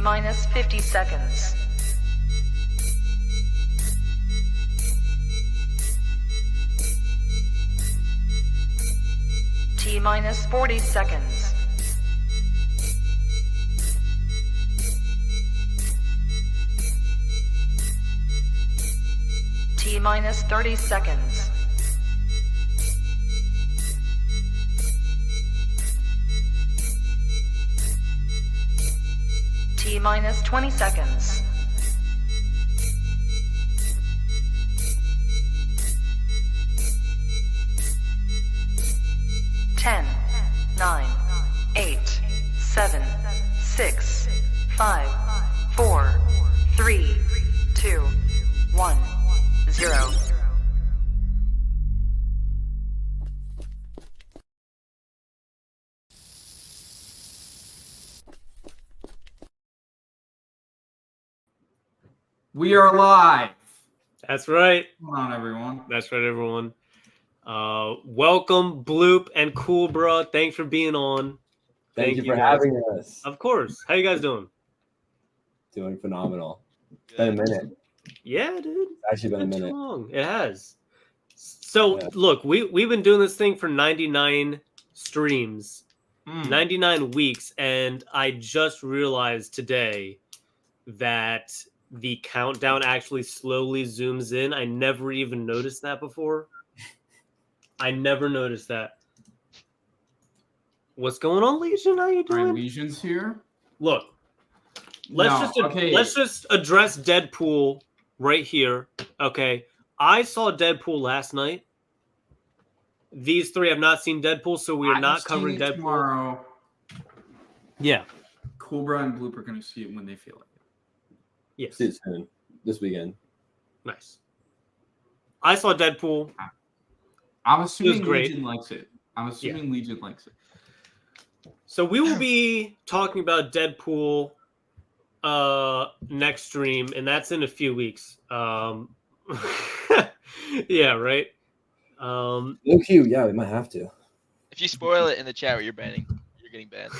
T-minus 50 seconds. T-minus 40 seconds. T-minus 30 seconds. T-minus 20 seconds. Ten, 9, 8, 7, 6, 5, 4, 3, 2, 1, 0. We are live. That's right. Come on, everyone. That's right, everyone. Welcome, Bloop and Cool Bro. Thanks for being on. Thank you for guys. having us. Of course. How you guys doing? Doing phenomenal. It's been a minute. Yeah, dude. It's actually been a Too minute. long. It has. So, Yeah. look, we've been doing this thing for 99 streams, 99 weeks, and I just realized today that the countdown actually slowly zooms in. I never even noticed that before. I never noticed that. What's going on, Legion? How you All right, doing? Legion's here. Look, let's just address Deadpool right here. Okay, I saw Deadpool last night. These three have not seen Deadpool, so we are not covering Deadpool tomorrow. Yeah, Cobra and Bloop are going to see it when they feel like it. yes, See it soon. This weekend. nice. I saw Deadpool. I'm assuming great. Legion likes it. Legion likes it. So we will be talking about Deadpool next stream, and that's in a few weeks. Yeah, right. No Q, yeah, we might have to. If you spoil it in the chat, you're getting banned.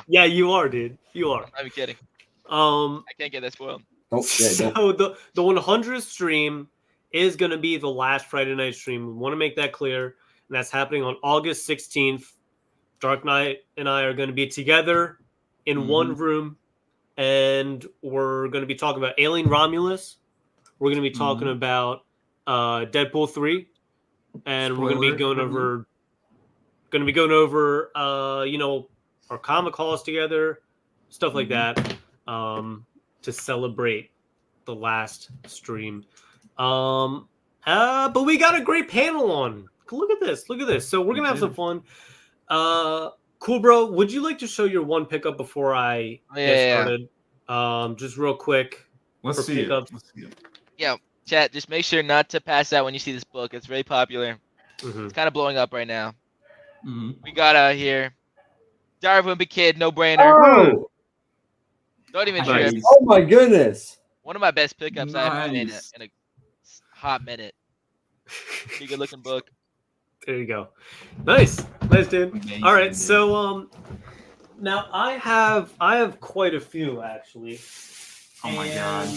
Yeah, you are, dude. You are. I'm not even kidding. I can't get that spoiled. So the 100th stream is going to be the last Friday night stream. We want to make that clear, and that's happening on August 16th. Dark Knight and I are going to be together in one room, and we're going to be talking about Alien Romulus. We're going to be talking about Deadpool 3, and we're going to be going over our comic hauls together, stuff like that, to celebrate the last stream. But we got a great panel on. Look at this. So we're going to have some fun. Cool, bro. Would you like to show your one pickup before I get started? Just real quick. Let's see it. Yeah, chat. Just make sure not to pass out when you see this book. It's very popular. It's kind of blowing up right now. We got here. Diary of a Wimpy Kid, no brainer. Oh! Don't even Nice. trip. Oh my goodness. One of my best pickups I've Nice. made in a hot minute. Pretty good looking book. There you go. Nice, dude. Amazing, All right, dude. so now I have quite a few actually. Oh my god.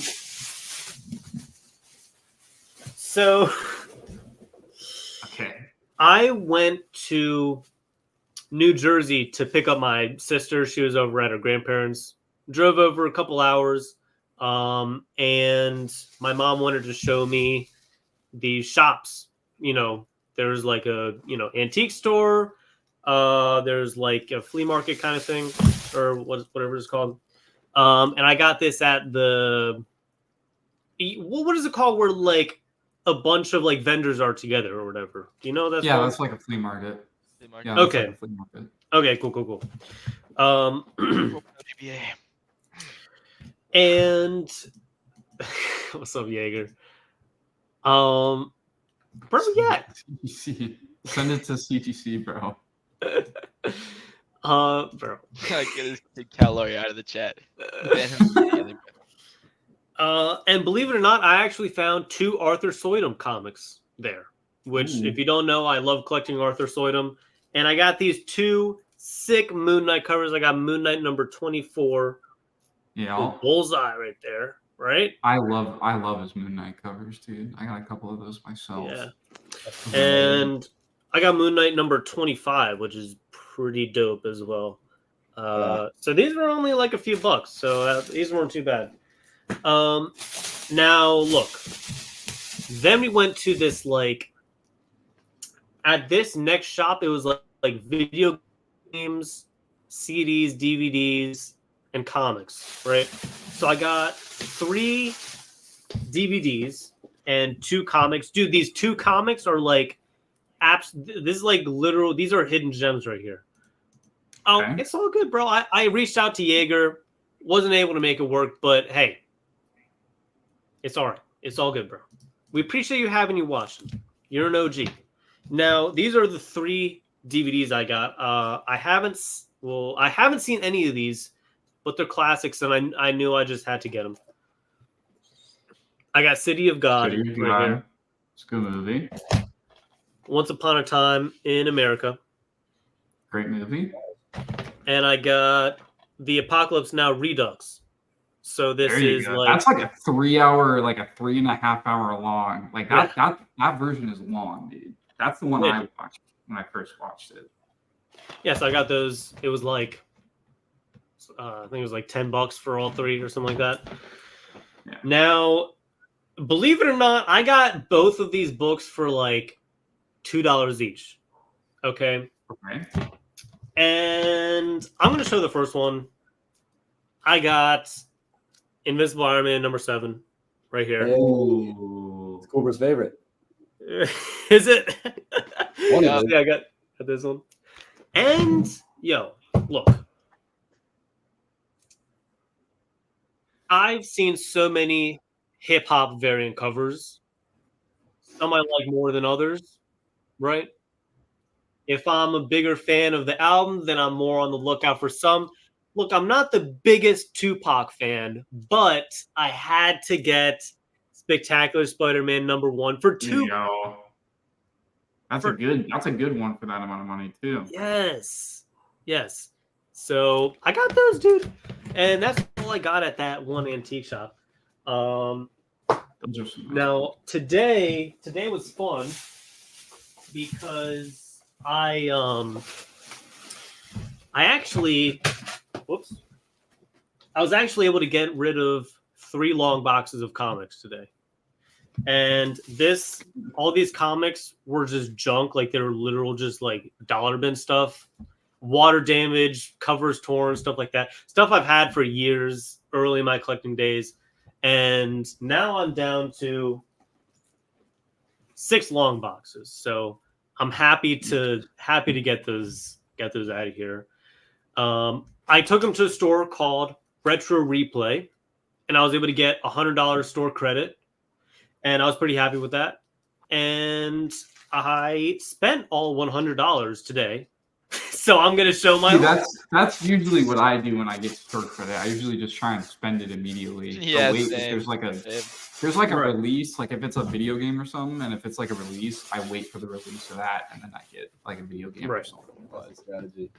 So Okay. I went to New Jersey to pick up my sister. She was over at her grandparents. Drove over a couple hours, and my mom wanted to show me the shops. There's like a antique store. There's like a flea market kind of thing, or whatever it's called. And I got this at the what is it called? Where like a bunch of like vendors are together or whatever. Do you know what that's called? That's like a flea market. Yeah, Okay. Like a flea market. Okay, cool. GPA. And what's up, Jaeger? Bro, yeah. CTC. Send it to CTC, bro. Bro. Gotta get his big calorie out of the chat. Ban him immediately, bro. And believe it or not, I actually found 2 Arthur Soydom comics there. Which, if you don't know, I love collecting Arthur Soydom. And I got these 2 sick Moon Knight covers. I got Moon Knight number 24 Yeah. Bullseye right there, right? I love his Moon Knight covers, dude. I got a couple of those myself. Yeah. And I got Moon Knight number 25, which is pretty dope as well. So these were only like a few bucks, so these weren't too bad. Now look, then we went to this at this next shop. It was like video games, CDs, DVDs, and comics, right? So I got 3 DVDs and 2 comics. Dude, these 2 comics are like apps. This is like literal. These are hidden gems right here. Oh, okay. It's all good, bro. I reached out to Jaeger, wasn't able to make it work, but hey, it's all right. It's all good, bro. We appreciate you having you watching. You're an OG. Now, these are the 3 DVDs I got. I haven't seen any of these, but they're classics, and I knew I just had to get them. I got City of God right here. It's a good movie. Once Upon a Time in America. Great movie. And I got The Apocalypse Now Redux. So this is like that's like a 3-hour, like a 3.5-hour long. Like that version is long, dude. That's the one I watched when I first watched it. Yes, I got those. It was like I think it was like $10 for all 3 or something like that. Yeah. Now, believe it or not, I got both of these books for like $2 each. Okay. And I'm going to show the first one. I got Invincible Iron Man number 7 right here. Ooh. It's Cooper's favorite. Is it? Yeah, I got this one. And, yo, look. I've seen so many hip-hop variant covers. Some I like more than others, right? If I'm a bigger fan of the album, then I'm more on the lookout for some. Look, I'm not the biggest Tupac fan, but I had to get Spectacular Spider-Man number 1 for 2. That's a good one for that amount of money too. Yes. So I got those, dude, and that's all I got at that one antique shop. Now today was fun because I was actually able to get rid of 3 long boxes of comics today. And all these comics were just junk. Like they were literal just like dollar bin stuff, water damage, covers torn, stuff like that. Stuff I've had for years early in my collecting days. And now I'm down to 6 long boxes. So I'm happy to get those out of here. I took them to a store called Retro Replay, and I was able to get $100 store credit, and I was pretty happy with that. And I spent all $100 today, so I'm gonna show my. That's usually what I do when I get store credit. I usually just try and spend it immediately. Yeah, if there's like a release, like if it's a video game or something, and if it's like a release, I wait for the release of that, and then I get like a video game or something. That's strategy.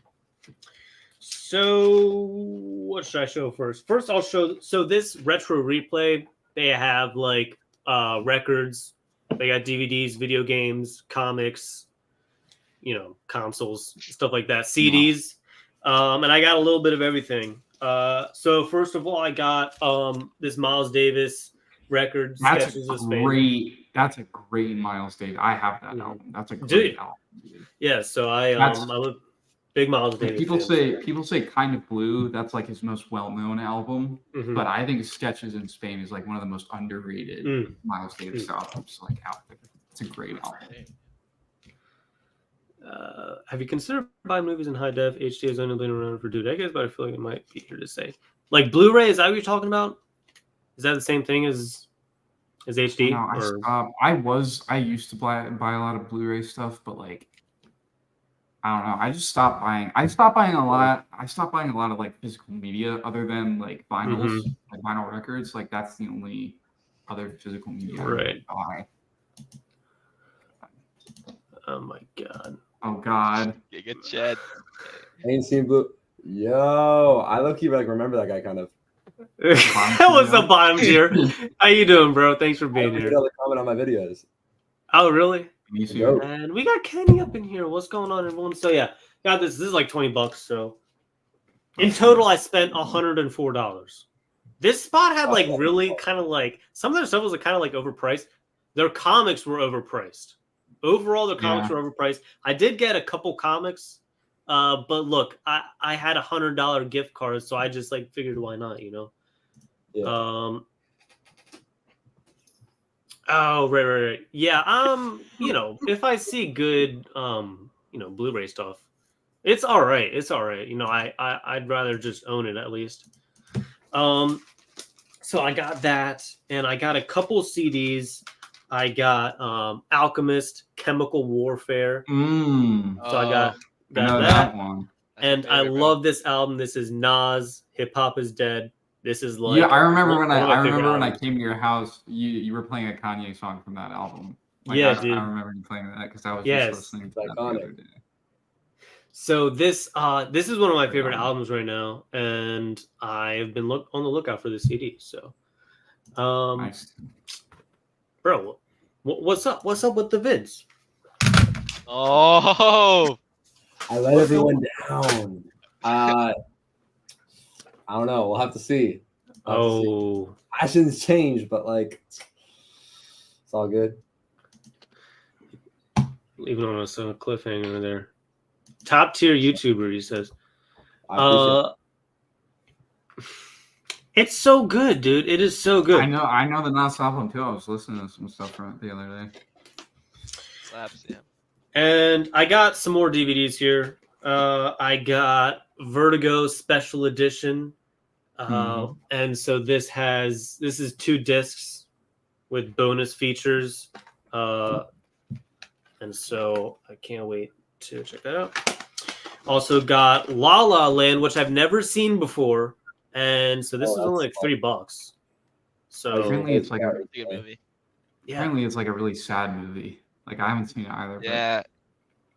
So what should I show first? First, I'll show. So this Retro Replay, they have like records. They got DVDs, video games, comics, consoles, stuff like that, CDs, and I got a little bit of everything. So first of all, I got this Miles Davis record. That's a great Miles Davis. I have that album. That's a great album. Dude. Yeah, so I'm a big Miles Davis. People say Kind of Blue. That's like his most well-known album, but I think Sketches in Spain is like one of the most underrated Miles Davis albums like out there. It's a great album. Have you considered buying movies in high def? HD has only been around for 2 decades, but I feel like it might be here to stay. Like Blu-ray, is that what you're talking about? Is that the same thing as HD? No, I used to buy a lot of Blu-ray stuff, but like I don't know. I just stopped buying. I stopped buying a lot of like physical media other than like vinyls, like vinyl records. Like that's the only other physical media I buy. Oh my god. Oh god. Yeah, good Chad. I ain't seen Bloop. Yo, I low-key like remember that guy kind of. What's up, bottom tier? How you doing, bro? Thanks for being here. Comment on my videos. Oh, really? Me too. And we got Kenny up in here. What's going on, everyone? So yeah, got this. This is like $20. So in total, I spent $104. This spot had like really kind of like some of their stuff was like, kind of like overpriced. Their comics were overpriced. Overall, their comics were overpriced. I did get a couple comics, but look, I had $100 gift cards, so I just like figured why not, you know? Yeah. Oh, right. Yeah, you know, if I see good, you know, Blu-ray stuff, it's all right. It's all right. You know, I'd rather just own it at least. So I got that, and I got a couple CDs. I got Alchemist, Chemical Warfare. So I got that one. And I love this album. This is Nas, Hip Hop Is Dead. This is like I remember when I came to your house, you were playing a Kanye song from that album. Like, yeah, I dude. I remember you playing that because I was just listening to that the other day. So this is one of my favorite albums right now, and I've been on the lookout for the CD. So, nice. Bro, what's up? What's up with the vids? Oh, I let everyone down. I don't know. We'll have to see. Passions change, but like, it's all good. Leaving on us a cliffhanger there. Top tier YouTuber, he says. It's so good, dude. It is so good. I know the Nas album too. I was listening to some stuff from it the other day. Slaps, yeah. And I got some more DVDs here. I got Vertigo Special Edition. And so this is 2 discs with bonus features. And so I can't wait to check that out. Also got La La Land, which I've never seen before. And so this is only like $3. So apparently it's like a good movie. Yeah. Apparently it's like a really sad movie. Like I haven't seen it either. Yeah.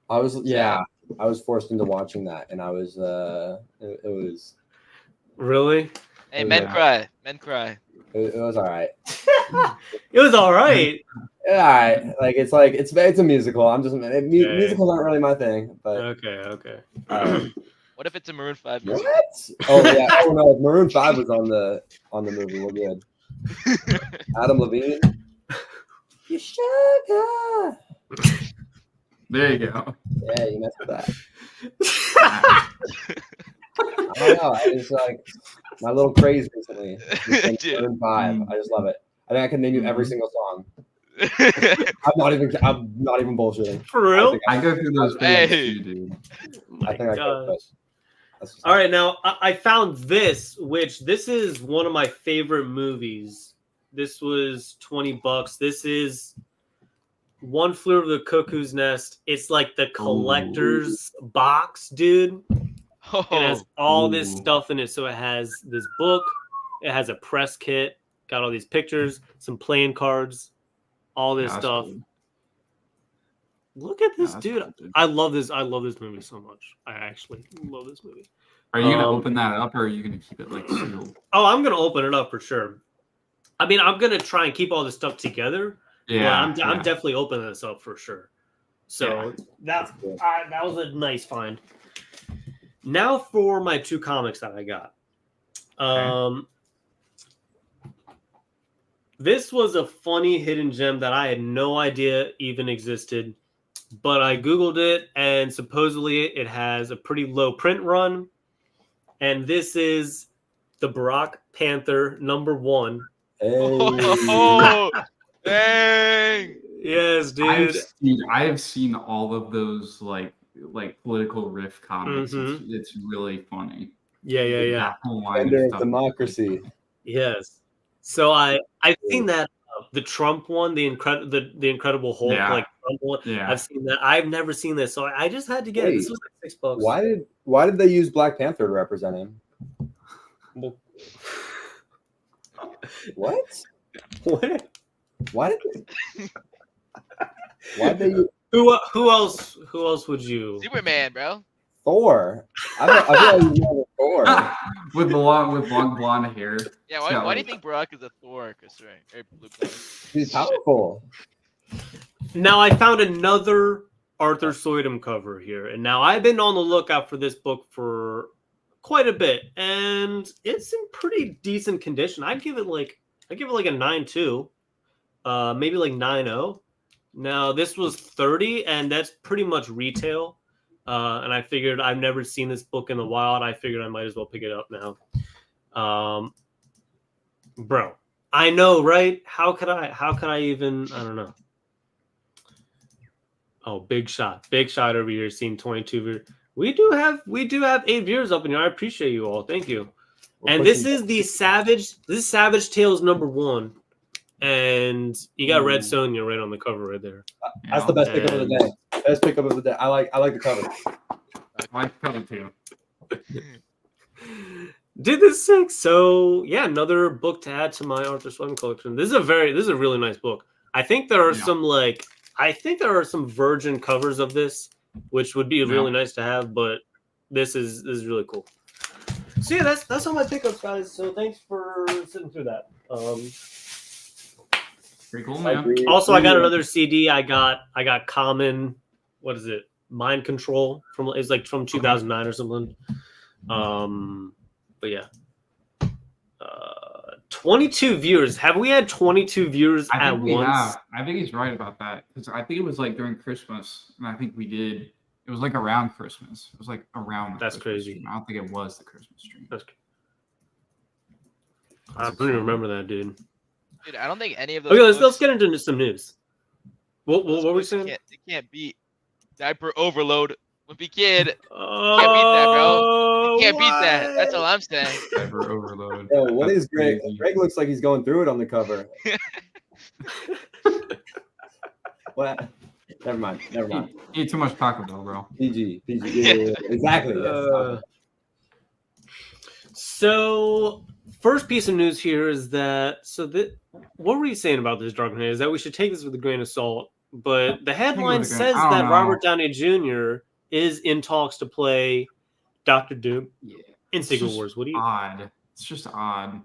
I was forced into watching that, and I was it was really. Hey, men cry. It was all right. It was all right. All right, like it's a musical. I'm just musicals aren't really my thing, but okay. What if it's a Maroon 5 music? What? Oh yeah. Oh no, if Maroon 5 was on the movie, we're good. Adam Levine. You sugar. There you go. Yeah, you messed with that. I don't know. I just like my little craze recently. Maroon 5. I just love it. I think I can name you every single song. I'm not even bullshitting. For real? I go through those things too, dude. I think I could. All right, now I found this is one of my favorite movies. This was $20. This is One Flew Over the Cuckoo's Nest. It's like the collector's box, dude. It has all this stuff in it. So it has this book. It has a press kit. Got all these pictures, some playing cards, all this stuff. Cool. Look at this, dude. Cool, I love this. I love this movie so much. I actually love this movie. Are you gonna open that up, or are you gonna keep it like sealed? Oh, I'm gonna open it up for sure. I mean, I'm gonna try and keep all this stuff together. Yeah, I'm definitely opening this up for sure. So that was a nice find. Now for my 2 comics that I got. This was a funny hidden gem that I had no idea even existed, but I Googled it, and supposedly it has a pretty low print run. And this is the Black Panther #1. Hey. Oh, dang! Yes, dude. I have seen all of those like political riff comics. It's really funny. Yeah. Defender of democracy. Yes. So I've seen that the Trump one, the Incredible Hulk, like Trump one. Yeah. I've seen that. I've never seen this, so I just had to get it. This was like $6. Why did they use Black Panther to represent him? What? Why did they use... Who else would you? Superman, bro. Thor. I feel like he's more of a Thor. with long blonde hair. Yeah, why do you think Brock is a Thor orchestra? Or Bloop? He's powerful. Now I found another Arthur Soydum cover here, and now I've been on the lookout for this book for quite a bit, and it's in pretty decent condition. I give it like a 9.2, maybe like 9.0. Now this was 30, and that's pretty much retail. And I figured I've never seen this book in the wild. I figured I might as well pick it up now. Bro, I know, right? How could I even? I don't know. Oh, big shot over here. Seeing 22 viewers. We do have 8 viewers up in here. I appreciate you all. Thank you. And this is the Savage. This is Savage Tales #1, and you got Red Sonja right on the cover right there. That's the best pickup of the day. Best pickup of the day. I like the cover. I like the cover too. Dude, this is sick. So yeah, another book to add to my Arthur Soydum collection. This is a really nice book. I think there are some virgin covers of this, which would be really nice to have, but this is really cool. So yeah, that's all my pickups, guys. So thanks for sitting through that. Pretty cool, man. Also, I got another CD. I got Common. What is it? Mind Control it's like from 2009 or something. But yeah. 22 viewers. Have we had 22 viewers at once? Have. I think he's right about that, because I think it was like during Christmas, and I think we did. It was like around Christmas. It was like around. That's Christmas crazy. Stream. I don't think it was the Christmas stream. I don't even remember that, dude. Dude, I don't think any of those. Okay, let's get into some news. What were we saying? They can't beat Diaper Overload. Wimpy Kid. Can't beat that, bro. You can't beat that. That's all I'm saying. Diaper Overload. Yo, what is Greg? Greg looks like he's going through it on the cover. What? Never mind. Eat too much Taco Bell, bro. PG. Yeah. Exactly. Yes. So, first piece of news here is that what were you saying about this, Dark Knight? Is that we should take this with a grain of salt, but the headline says that Robert Downey Jr. is in talks to play Dr. Doom in Secret Wars. What do you? Odd. It's just odd.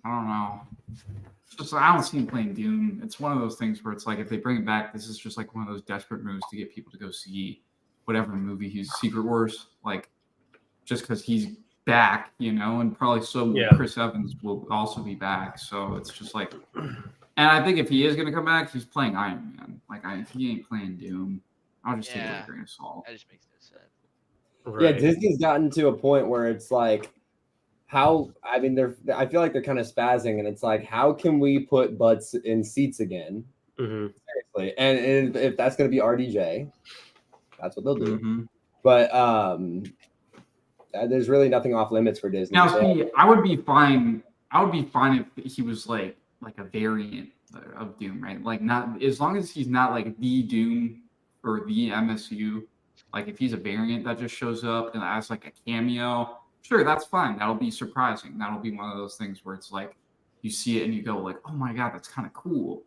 I don't know. It's just I don't see him playing Doom. It's one of those things where it's like if they bring it back, this is just like one of those desperate moves to get people to go see whatever movie he's Secret Wars, like just because he's back, and probably so Chris Evans will also be back. So it's just like, and I think if he is going to come back, he's playing Iron Man. Like if he ain't playing Doom, I'll just take it with a grain of salt. That just makes no sense. Right. Yeah, Disney's gotten to a point where it's like, I feel like they're kind of spazzing, and it's like, how can we put butts in seats again? Mm-hmm. Seriously, and if that's going to be RDJ, that's what they'll do. Mm-hmm. But there's really nothing off limits for Disney. Now, see, I would be fine if he was like a variant of Doom, right? Like not as long as he's not like the Doom or the MSU. Like if he's a variant that just shows up and as like a cameo, sure, that's fine. That'll be surprising. That'll be one of those things where it's like you see it and you go like, oh my god, that's kind of cool.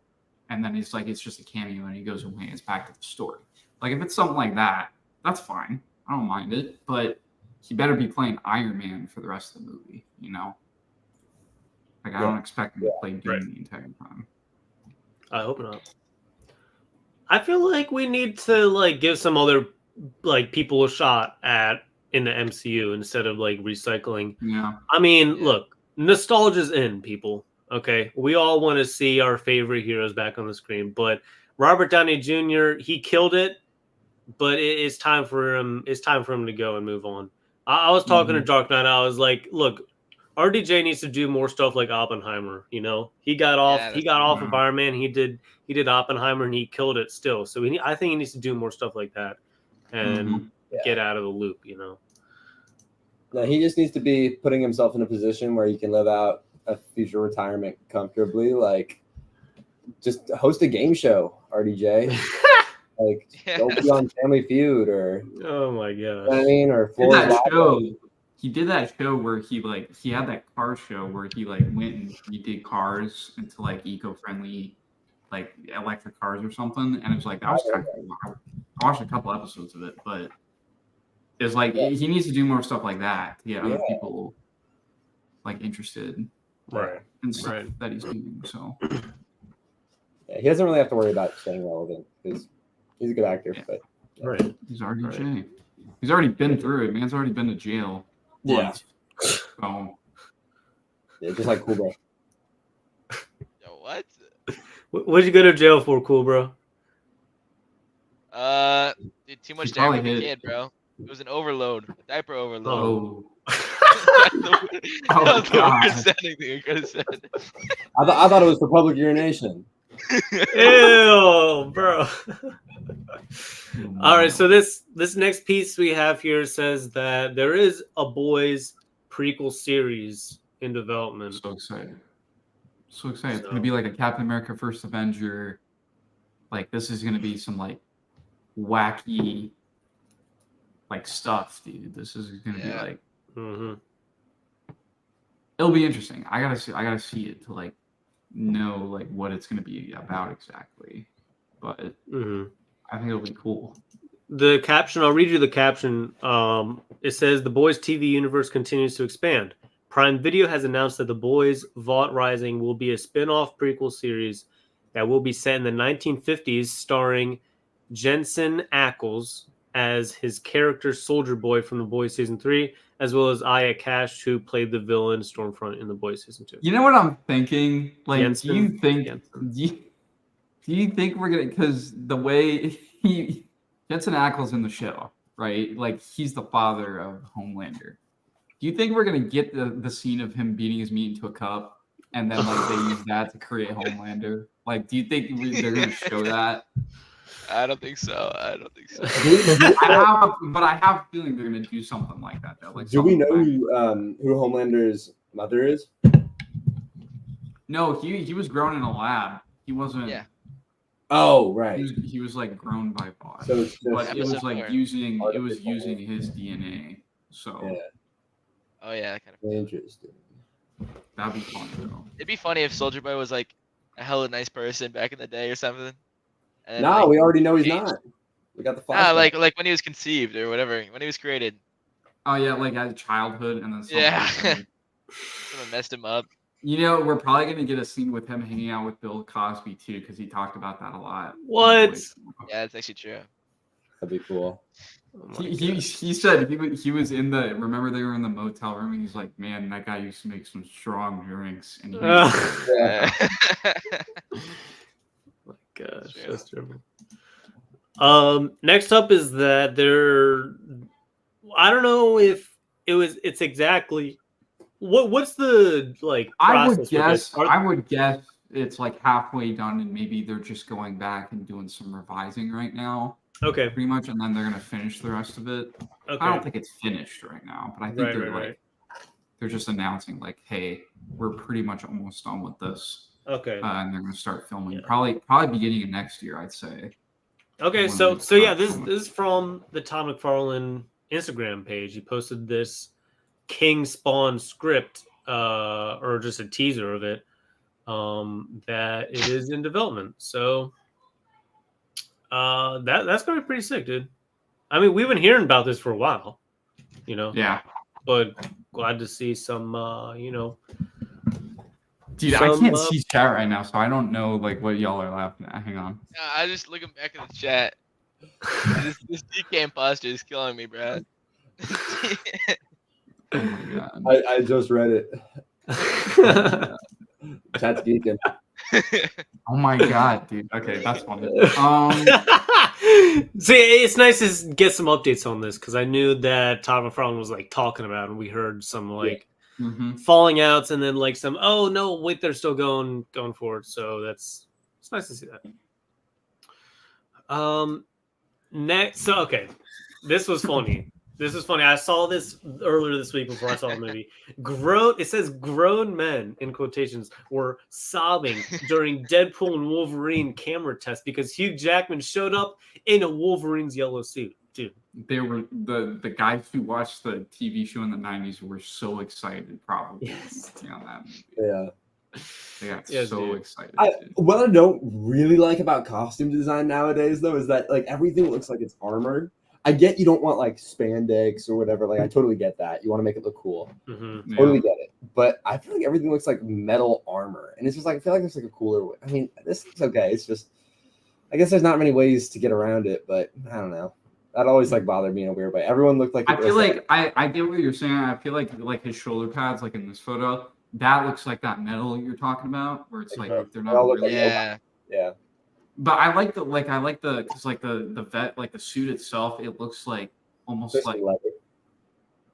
And then it's like it's just a cameo and he goes away and it's back to the story. Like if it's something like that, that's fine. I don't mind it, but he better be playing Iron Man for the rest of the movie, Like I don't expect him to play Doom the entire time. I hope not. I feel like we need to like give some other like people a shot in the MCU instead of like recycling. Yeah. I mean, look, nostalgia's in, people. Okay, we all want to see our favorite heroes back on the screen, but Robert Downey Jr. he killed it, but it's time for him. It's time for him to go and move on. I was talking to Dark Knight. I was like, look, RDJ needs to do more stuff like Oppenheimer. He got off. He got off of Iron Man. He did Oppenheimer and he killed it still. So I think he needs to do more stuff like that and get out of the loop. No, he just needs to be putting himself in a position where he can live out a future retirement comfortably. Like, just host a game show, RDJ. Like, go be on Family Feud or. Oh my god! You know what I mean, or He did that show where he had that car show where he like went and he did cars into like eco-friendly like electric cars or something, and it was like that was kind of cool. I watched a couple episodes of it, but is like he needs to do more stuff like that to get other people like interested in stuff that he's doing. So he doesn't really have to worry about staying relevant because he's a good actor. But he's RDJ. He's already been through it. Man's already been to jail. Once. So yeah, just like Cool Bro. Yo, what? What'd you go to jail for, Cool Bro? Did too much diaper as a kid, bro. It was an overload, a diaper overload. That was the worst sounding thing I could have said. I thought it was for public urination. Ew, bro. All right, so this next piece we have here says that there is a Boys prequel series in development. So excited. It's going to be like a Captain America First Avenger. Like, this is going to be some, like, wacky, like, stuff, dude. This is going to be, like... It'll be interesting. I gotta see it to, like, know, like, what it's going to be about exactly. But I think it'll be cool. The caption, I'll read you the caption. It says, The Boys TV universe continues to expand. Prime Video has announced that The Boys Vault Rising will be a spin-off prequel series that will be set in the 1950s, starring Jensen Ackles as his character Soldier Boy from The Boys Season 3, as well as Aya Cash, who played the villain Stormfront in The Boys Season 2. You know what I'm thinking? Like, Jensen? do you think we're going to... Because the way Jensen Ackles in the show, right? Like, he's the father of Homelander. Do you think we're going to get the scene of him beating his meat into a cup and then, like, they use that to create Homelander? Like, do you think they're going to show that? I don't think so. I have a feeling they're going to do something like that, though. Like, do we know who Homelander's mother is? No, he was grown in a lab. He wasn't... Yeah. Oh, right. He was like grown by bots. So but it was like using his DNA. So yeah. Oh yeah, kind of interesting. That'd be fun though. It'd be funny if Soldier Boy was like a hella nice person back in the day or something. And no, we already know he's not. We got the flashback. Like when he was conceived or whatever, when he was created. Oh yeah, like as childhood and then someone messed him up. You know, we're probably going to get a scene with him hanging out with Bill Cosby, too, because he talked about that a lot. What? Yeah, that's actually true. That'd be cool. He said he was in the... Remember they were in the motel room, and he's like, man, that guy used to make some strong drinks. And he my gosh, that's terrible. Next up is that I don't know if it's exactly... What's the like process? I would guess it's like halfway done, and maybe they're just going back and doing some revising right now. Okay, pretty much, and then they're gonna finish the rest of it. Okay. I don't think it's finished right now, but I think they're just announcing like, hey, we're pretty much almost done with this. Okay, and they're gonna start filming probably beginning of next year, I'd say. Okay, so yeah, this is from the Todd McFarlane Instagram page. He posted this King Spawn script, or just a teaser of it, that it is in development. So that's gonna be pretty sick, dude. I mean, we've been hearing about this for a while, you know. Yeah. But glad to see some, Dude, I can't see chat right now, so I don't know like what y'all are laughing at. Hang on. I just looking back at the chat. this DK imposter is killing me, Brad. Oh my god! I just read it. Chat's geeking. Oh my god, dude. Okay, that's funny. See, it's nice to get some updates on this because I knew that Todd McFarlane was like talking about it, and we heard some like falling outs, and then like some wait, they're still going forward. So it's nice to see that. Next, so okay, this was funny. This is funny. I saw this earlier this week before I saw the movie. It says grown men, in quotations, were sobbing during Deadpool and Wolverine camera test because Hugh Jackman showed up in a Wolverine's yellow suit. Dude. They were the guys who watched the TV show in the 90s were so excited, probably. Yes. On that movie. Yeah. They got so excited. What I don't really like about costume design nowadays, though, is that like everything looks like it's armored. I get you don't want like spandex or whatever. Like I totally get that. You want to make it look cool. Mm-hmm. Totally get it. But I feel like everything looks like metal armor, and it's just like I feel like it's like a cooler way. I mean, this is okay. It's just I guess there's not many ways to get around it, but I don't know. That always like bothered me in a weird way. Everyone looked like I feel like I get what you're saying. I feel like his shoulder pads, like in this photo, that looks like that metal you're talking about, where it's like they're not really. Yeah. Yeah. But I like the because like the vet, like the suit itself, it looks like almost Just like leather.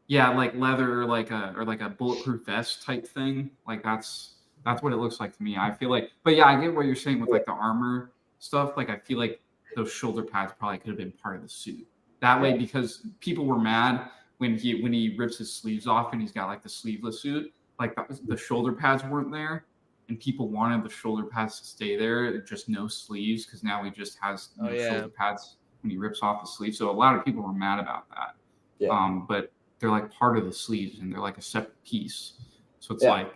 yeah, like leather or like a bulletproof vest type thing. Like that's what it looks like to me. I feel like, but yeah, I get what you're saying with like the armor stuff. Like I feel like those shoulder pads probably could have been part of the suit. That way, because people were mad when he rips his sleeves off and he's got like the sleeveless suit, like the shoulder pads weren't there, and people wanted the shoulder pads to stay there, just no sleeves, because now he just has no shoulder pads when he rips off the sleeve. So a lot of people were mad about that. Yeah. But they're like part of the sleeves and they're like a separate piece. So it's like,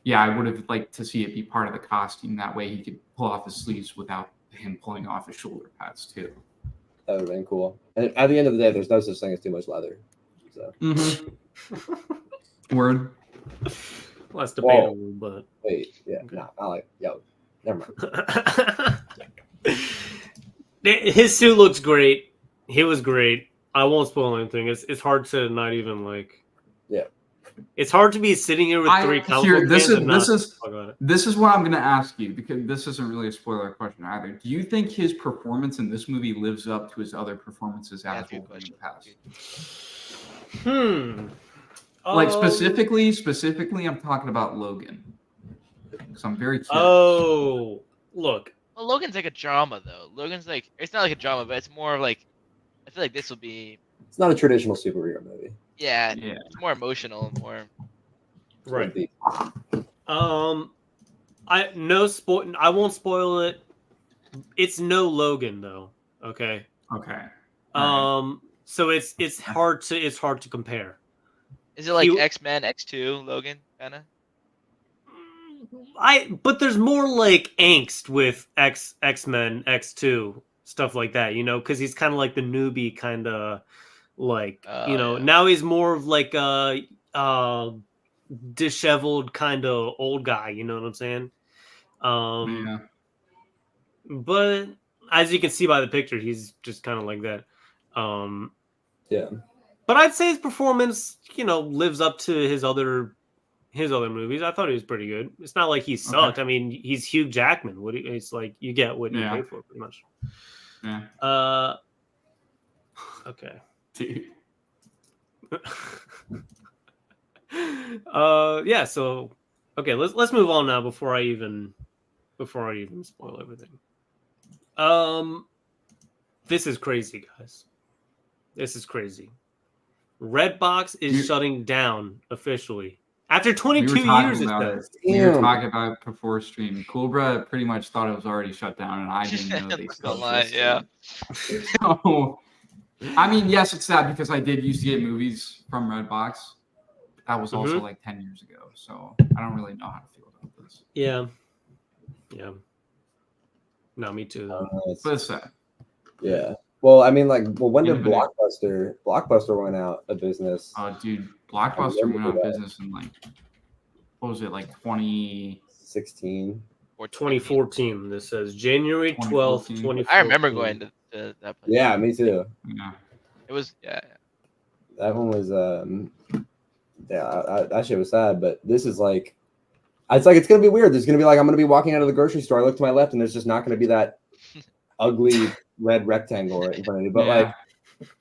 yeah, I would have liked to see it be part of the costume. That way he could pull off his sleeves without him pulling off his shoulder pads too. That would have been cool. And at the end of the day, there's no such thing as too much leather. So. Word. Well, that's debatable, but wait, yeah, okay. No, I like never mind. His suit looks great. He was great. I won't spoil anything. It's hard to not even like. Yeah. It's hard to be sitting here with three comic book fans. This is what I'm going to ask you, because this isn't really a spoiler question either. Do you think his performance in this movie lives up to his other performances as Wolverine in the past? Like specifically, I'm talking about Logan. Because I'm very curious. Oh, look. Well, Logan's like a drama though. Logan's like, it's not like a drama, but it's more of like, I feel like this will be. It's not a traditional superhero movie. Yeah. It's more emotional and more. Right. I won't spoil it. It's no Logan though. Okay. Okay. So it's hard to compare. Is it like X-Men X2 Logan kind of? But there's more like angst with X-Men X2 stuff like that, because he's kind of like the newbie kind of like now he's more of like a disheveled kind of old guy, you know what I'm saying? But as you can see by the picture, he's just kind of like that. But I'd say his performance, lives up to his other movies. I thought he was pretty good. It's not like he sucked. I mean, he's Hugh Jackman. It's like you get what you pay for, pretty much. Yeah. Okay. Yeah. So, okay. Let's move on now before I even spoil everything. This is crazy, guys. This is crazy. Redbox is shutting down officially after 22 years. We were talking about it before stream. Cobra pretty much thought it was already shut down, and I didn't know they still existed. Yeah. So, I mean, yes, it's sad because I did used to get movies from Redbox. That was also like 10 years ago, so I don't really know how to feel about this. Yeah. No, me too. But it's sad. Yeah. Well, I mean, when did Blockbuster went out of business? Oh, dude, Blockbuster went out of business in what was it, like 2016 or 2014? This says January 12th, 2014. I remember going to that place. Yeah, me too. Yeah. It was That one was that shit was sad, but this is like, it's gonna be weird. There's gonna be I'm gonna be walking out of the grocery store. I look to my left, and there's just not gonna be that ugly red rectangle right in front of me.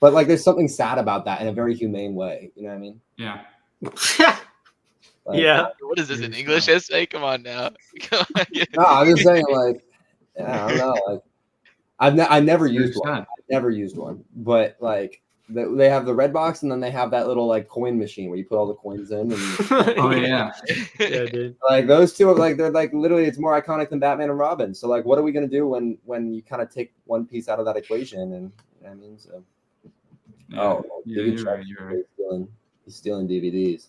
But there's something sad about that in a very humane way. You know what I mean? Yeah. Yeah. What is this in English essay? Come on now. No, I'm just saying, I don't know. I've never used one. I've never used one, but they have the red box, and then they have that little coin machine where you put all the coins in. And, oh yeah, yeah, dude. Those two are they're literally, it's more iconic than Batman and Robin. So what are we gonna do when you kind of take one piece out of that equation? And I mean, so you're right. He's stealing DVDs.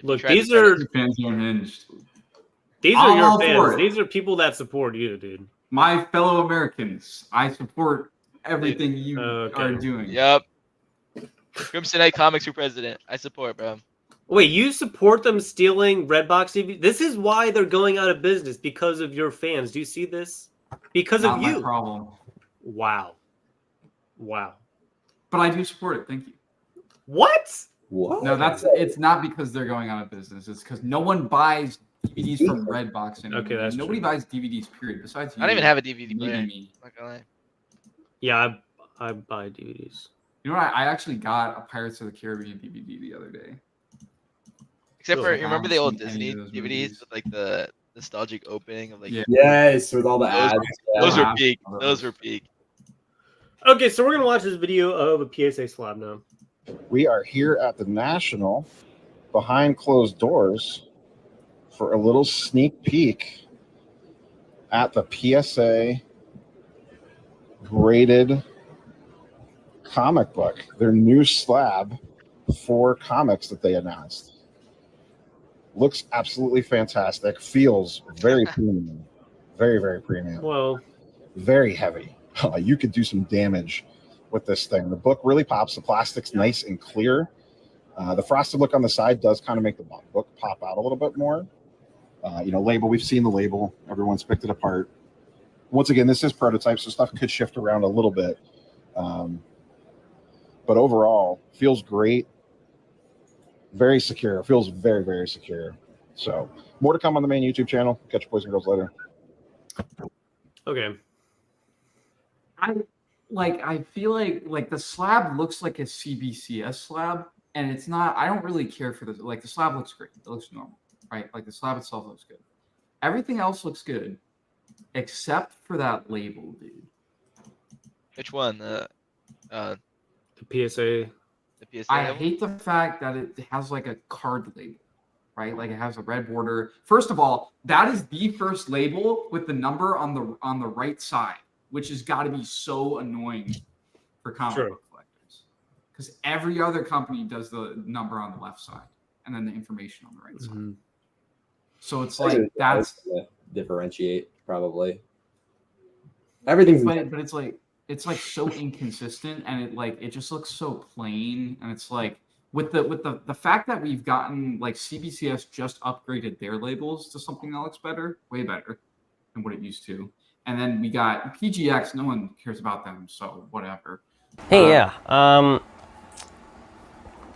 Look, these are fans are hinged. These are your fans. These are people that support you, dude. My fellow Americans, I support everything you are doing. Yep. Crimson Knight Comics for president. I support, bro. Wait, you support them stealing Redbox DVD? This is why they're going out of business, because of your fans. Do you see this? Because Not of you. my problem. Wow. But I do support it. Thank you. What? No, it's not because they're going out of business. It's because no one buys DVDs from Redbox anymore. Okay, that's nobody true. buys DVDs. Period. Besides you. I don't even have a DVD player. Me. Not gonna lie. Yeah, I buy DVDs. You know what? I actually got a Pirates of the Caribbean DVD the other day. Except for, you remember the old seen Disney any of those DVDs movies. with like the nostalgic opening of like Yes, with all the ads. those Yeah. were peak. Those were peak. Okay, so we're gonna watch this video of a PSA slab now. We are here at the National behind closed doors for a little sneak peek at the PSA graded comic book, their new slab for comics that they announced. Looks absolutely fantastic. Feels very premium. Very, very premium. Well, Very heavy. You could do some damage with this thing. The book really pops. The plastic's nice and clear. The frosted look on the side does kind of make the book pop out a little bit more. Label. We've seen the label. Everyone's picked it apart. Once again, this is prototype, so stuff could shift around a little bit. But overall, feels great. Very secure. Feels very, very secure. So more to come on the main YouTube channel. Catch you boys and girls later. okay. I feel like the slab looks like a CBCS slab, and it's not. I don't really care for this. Like the slab looks great. It looks normal, right? Like the slab itself looks good. Everything else looks good, except for that label, dude. Which one? The PSA. The PSA. I label? hate the fact that it has like a card label, right? Like it has a red border. First of all, that is the first label with the number on the right side, which has got to be so annoying for comic book collectors, because every other company does the number on the left side and then the information on the right side. So it's like that's differentiate probably. Everything's but it's like so inconsistent, and it just looks so plain, and it's like with the fact that we've gotten like CBCS just upgraded their labels to something that looks better, way better than what it used to. And then we got PGX. No one cares about them, so whatever. Hey, yeah.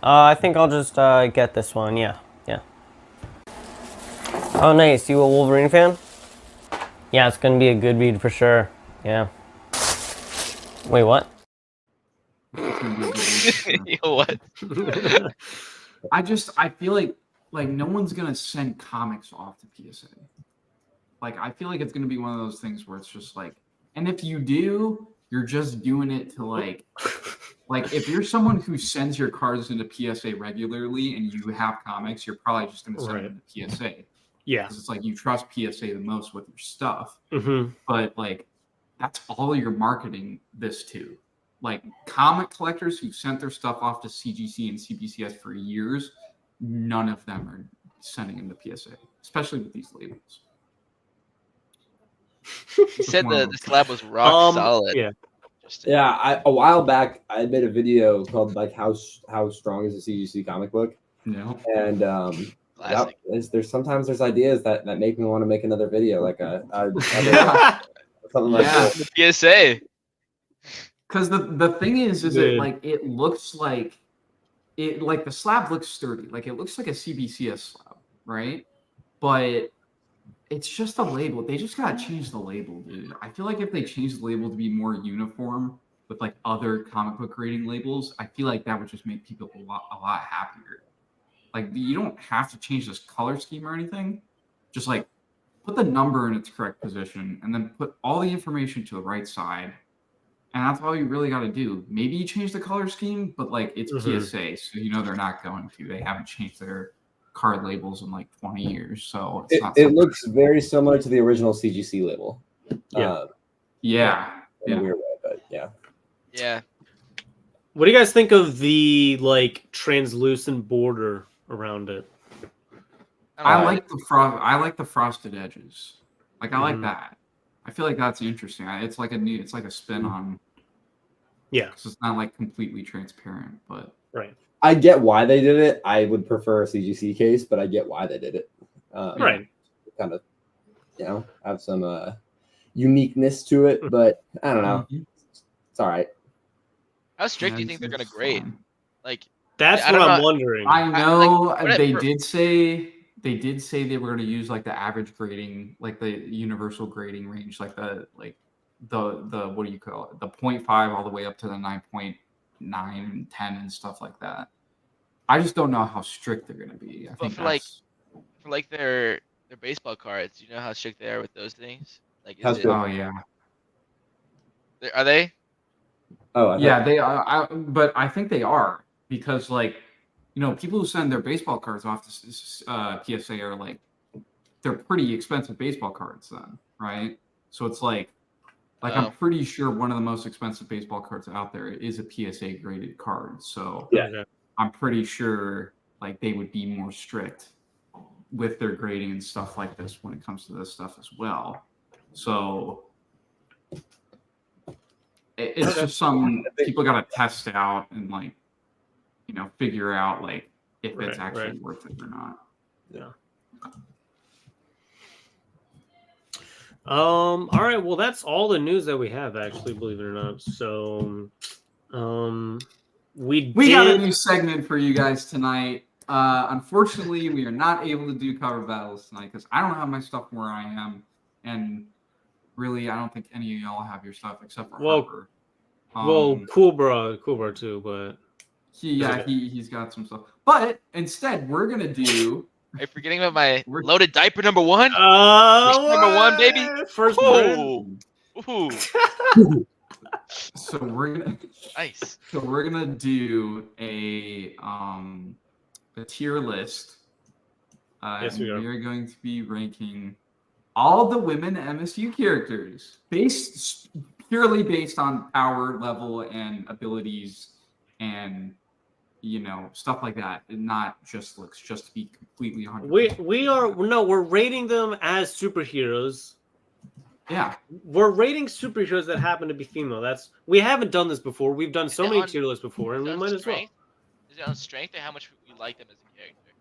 I think I'll just get this one. Yeah. Oh, nice. You a Wolverine fan? Yeah, it's gonna be a good read for sure. Yeah. Wait, what? What? I feel like no one's gonna send comics off to PSA. Like, I feel like it's going to be one of those things where it's just like, and if you do, you're just doing it to like if you're someone who sends your cards into PSA regularly and you have comics, you're probably just going to send them to PSA. Yeah. Because it's like you trust PSA the most with your stuff. Mm-hmm. But like, that's all you're marketing this to. Like, comic collectors who sent their stuff off to CGC and CBCS for years, none of them are sending them to PSA, especially with these labels. He said the slab was rock solid. Yeah. A while back, I made a video called like how strong is a CGC comic book. No. And there's sometimes there's ideas that make me want to make another video, like something like that. PSA. Because the thing is it like it looks like the slab looks sturdy, like it looks like a CBCS slab, right? But it's just a label. They just gotta change the label, dude. I feel like if they change the label to be more uniform with like other comic book rating labels, I feel like that would just make people a lot happier. Like, you don't have to change this color scheme or anything. Just like put the number in its correct position and then put all the information to the right side. And that's all you really got to do. Maybe you change the color scheme, but like it's PSA, so you know they're not going to. They haven't changed their card labels in like 20 years, so it looks very similar to the original CGC label. Yeah. In a weird way, but yeah. Yeah. What do you guys think of the like translucent border around it? I like the frosted edges. Like I like that. I feel like that's interesting. It's like a spin on Yeah. Because it's not like completely transparent, but Right. I get why they did it. I would prefer a CGC case, but I get why they did it. Right. Kind of, have some uniqueness to it, but I don't know. It's all right. How strict do you think they're gonna grade? Like, that's I what don't I'm know. wondering. I know like, did say they were going to use like the average grading, like the universal grading range, like the what do you call it, the 0.5 all the way up to the 9.9 and 10 and stuff like that. I just don't know how strict they're going to be. I think for like their baseball cards, you know how strict they are with those things. Like, oh yeah. Are they? Oh yeah, they are. But I think they are because like, people who send their baseball cards off to PSA are like, they're pretty expensive baseball cards then, right? So it's like I'm pretty sure one of the most expensive baseball cards out there is a PSA graded card. So Yeah. I'm pretty sure like they would be more strict with their grading and stuff like this when it comes to this stuff as well. So it's just some people got to test out and like, figure out like if it's actually worth it or not. Yeah. All right. Well, that's all the news that we have, actually, believe it or not. So, we got a new segment for you guys tonight. Unfortunately, we are not able to do cover battles tonight because I don't have my stuff where I am, and really, I don't think any of y'all have your stuff except for Harper. Cool bro too, but he's got some stuff. But instead, we're gonna do. Are you forgetting about my loaded diaper number 1? Number 1, baby. First Ooh. So we're gonna nice. So we're gonna do a tier list. Yes, we are going to be ranking all the women MSU characters purely based on power level and abilities and stuff like that, and not just looks, just to be completely 100%. We're rating them as superheroes. Yeah, we're rating superheroes that happen to be female. We haven't done this before. We've done so many tier lists before, and we might as well. Is it on strength or how much we like them as a character?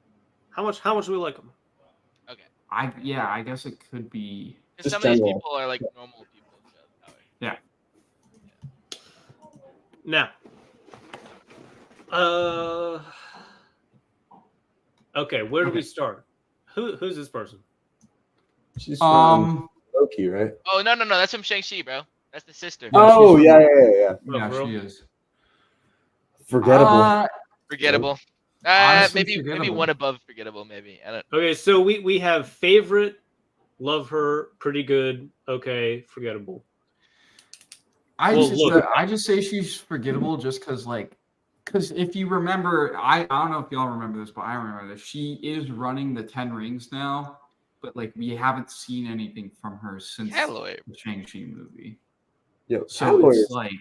How much do we like them? Okay. I guess it could be. Because some of these people are like normal people. Yeah. Now. Okay, where do we start? Who's this person? She's from Loki, right? Oh no, that's from Shang-Chi, bro. That's the sister. Oh yeah. Yeah, she is. Forgettable. Forgettable. Honestly, maybe one above forgettable. Maybe I don't. Okay, so we have favorite, love her, pretty good, okay, forgettable. I just say she's forgettable just because if you remember, I don't know if y'all remember this, but I remember this. She is running the 10 rings now, but like we haven't seen anything from her since the Shang-Chi movie. Yo, so it's like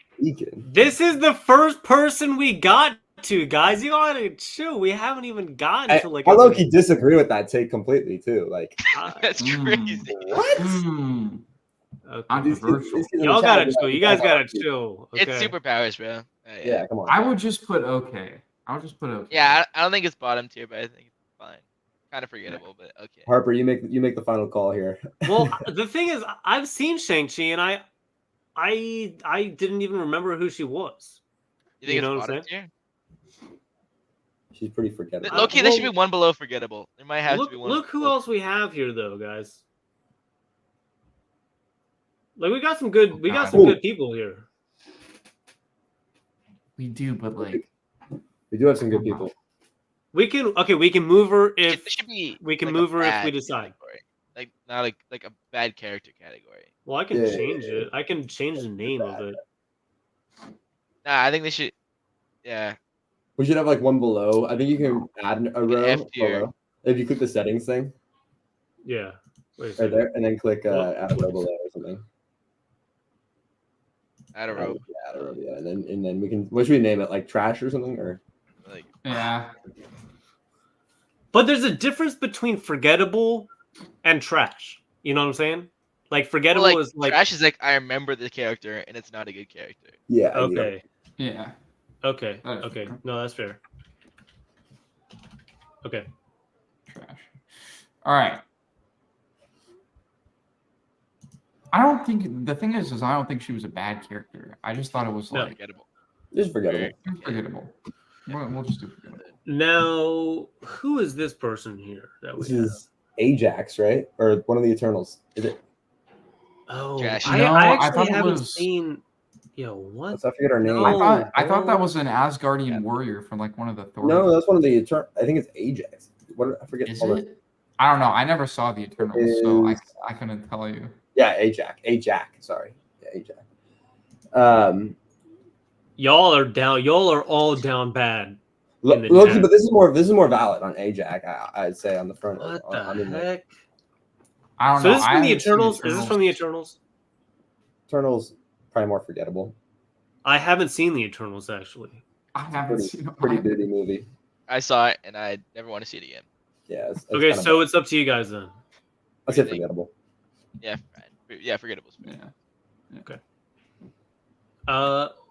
this is the first person we got to, guys. You gotta chill. We haven't even gotten to like. I low-key disagree with that take completely too. Like that's crazy. What? Okay. Controversial. Y'all gotta chill. You guys gotta chill. Okay. It's superpowers, bro. Yeah, come on. I would just put okay. Yeah, I don't think it's bottom tier, but I think it's fine. Kind of forgettable, but okay. Harper, you make the final call here. Well, the thing is, I've seen Shang-Chi, and I didn't even remember who she was. You think it's bottom tier? She's pretty forgettable. Low-key, there should be one below forgettable. There might have to be one. Look who else we have here, though, guys. Like we got some good people here. We do, but like we do have some good people. We can move her if we can move her if we decide. Category. Like not like a bad character category. Well, I can change it. I can change the name of it. Nah, I think they should. Yeah. We should have like one below. I think you can add a row below. If you click the settings thing. Yeah. Right there, and then click add a row below or something. Add a row. Yeah, and then we can. What should we name it? Like trash or something, or? Like yeah. But there's a difference between forgettable and trash. You know what I'm saying? Like forgettable is like trash is like I remember the character and it's not a good character. Yeah. Okay. Yeah. Okay. That is Okay. fair. No, that's fair. Okay. Trash. All right. I don't think the thing is I don't think she was a bad character. I just thought it was No. like Forgettable. Just forgettable. forgettable. We'll just do forgettable. Now, who is this person here that This we have? is Ajax, right? Or one of the Eternals. Is it? Oh, Trash. I No, I actually thought it haven't was- seen. Yo, what? I forget her name. No. I thought that no. was an Asgardian Yeah. warrior from like one of the Thor. No, that's one of the Eternals. I think it's Ajax. What I forget. Is Hold on. it? I don't know. I never saw the Eternals, so Is- I couldn't tell you. Yeah, Ajax. Sorry. Yeah, Ajax. Y'all are down. Y'all are all down bad. in the Loki, chat. but this is more valid on Ajax. I'd say on the front. What I the mean, like, heck? I don't So know. this is I from the haven't seen Eternals. Is this from the Eternals? Eternals probably more forgettable. I haven't seen the Eternals actually. I haven't seen it. Pretty bitty movie. I saw it and I never want to see it again. Yeah. It's Okay, kinda so bad. it's up to you guys then. I'd say forgettable. Yeah, right. Yeah, forgettable. Yeah.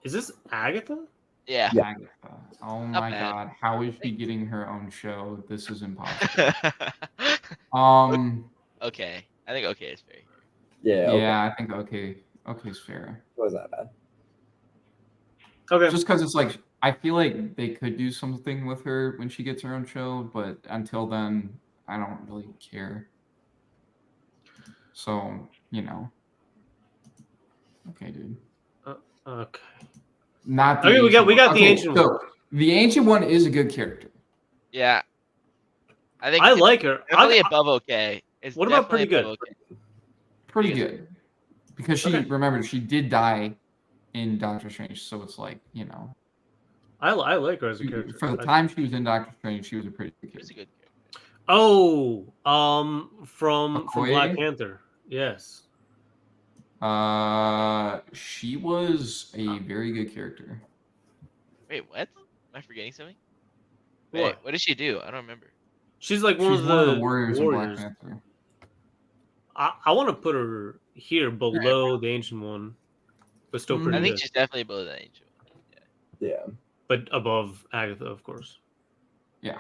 Is this Agatha? Yeah. Yeah. Agatha. Oh Not my bad. god. How is she getting her own show? This is impossible. Okay. I think okay is fair. Yeah. Yeah, I think okay's fair. It wasn't that bad. Okay. Just because it's like I feel like they could do something with her when she gets her own show, but until then, I don't really care. So, okay, dude. Okay. Not the Okay, we got Ancient one. the Ancient so one. The Ancient One is a good character. Yeah. I think I it's like her. definitely above okay. It's What about definitely pretty above good? Okay. Pretty good. Because she, Okay. remember, she did die in Doctor Strange, so it's like, I like her as a character. for the time she was in Doctor Strange, she was a pretty good It's a character. good character. Oh, from Black Okoye? Panther. Yes. She was a very good character. Wait, what? Am I forgetting something? What? Wait, what did she do? I don't remember. She's like She's one of the warriors in Black Panther. I want to put her here below the Ancient One, but still pretty I think good. she's definitely below the Angel. Yeah. But above Agatha, of course. Yeah.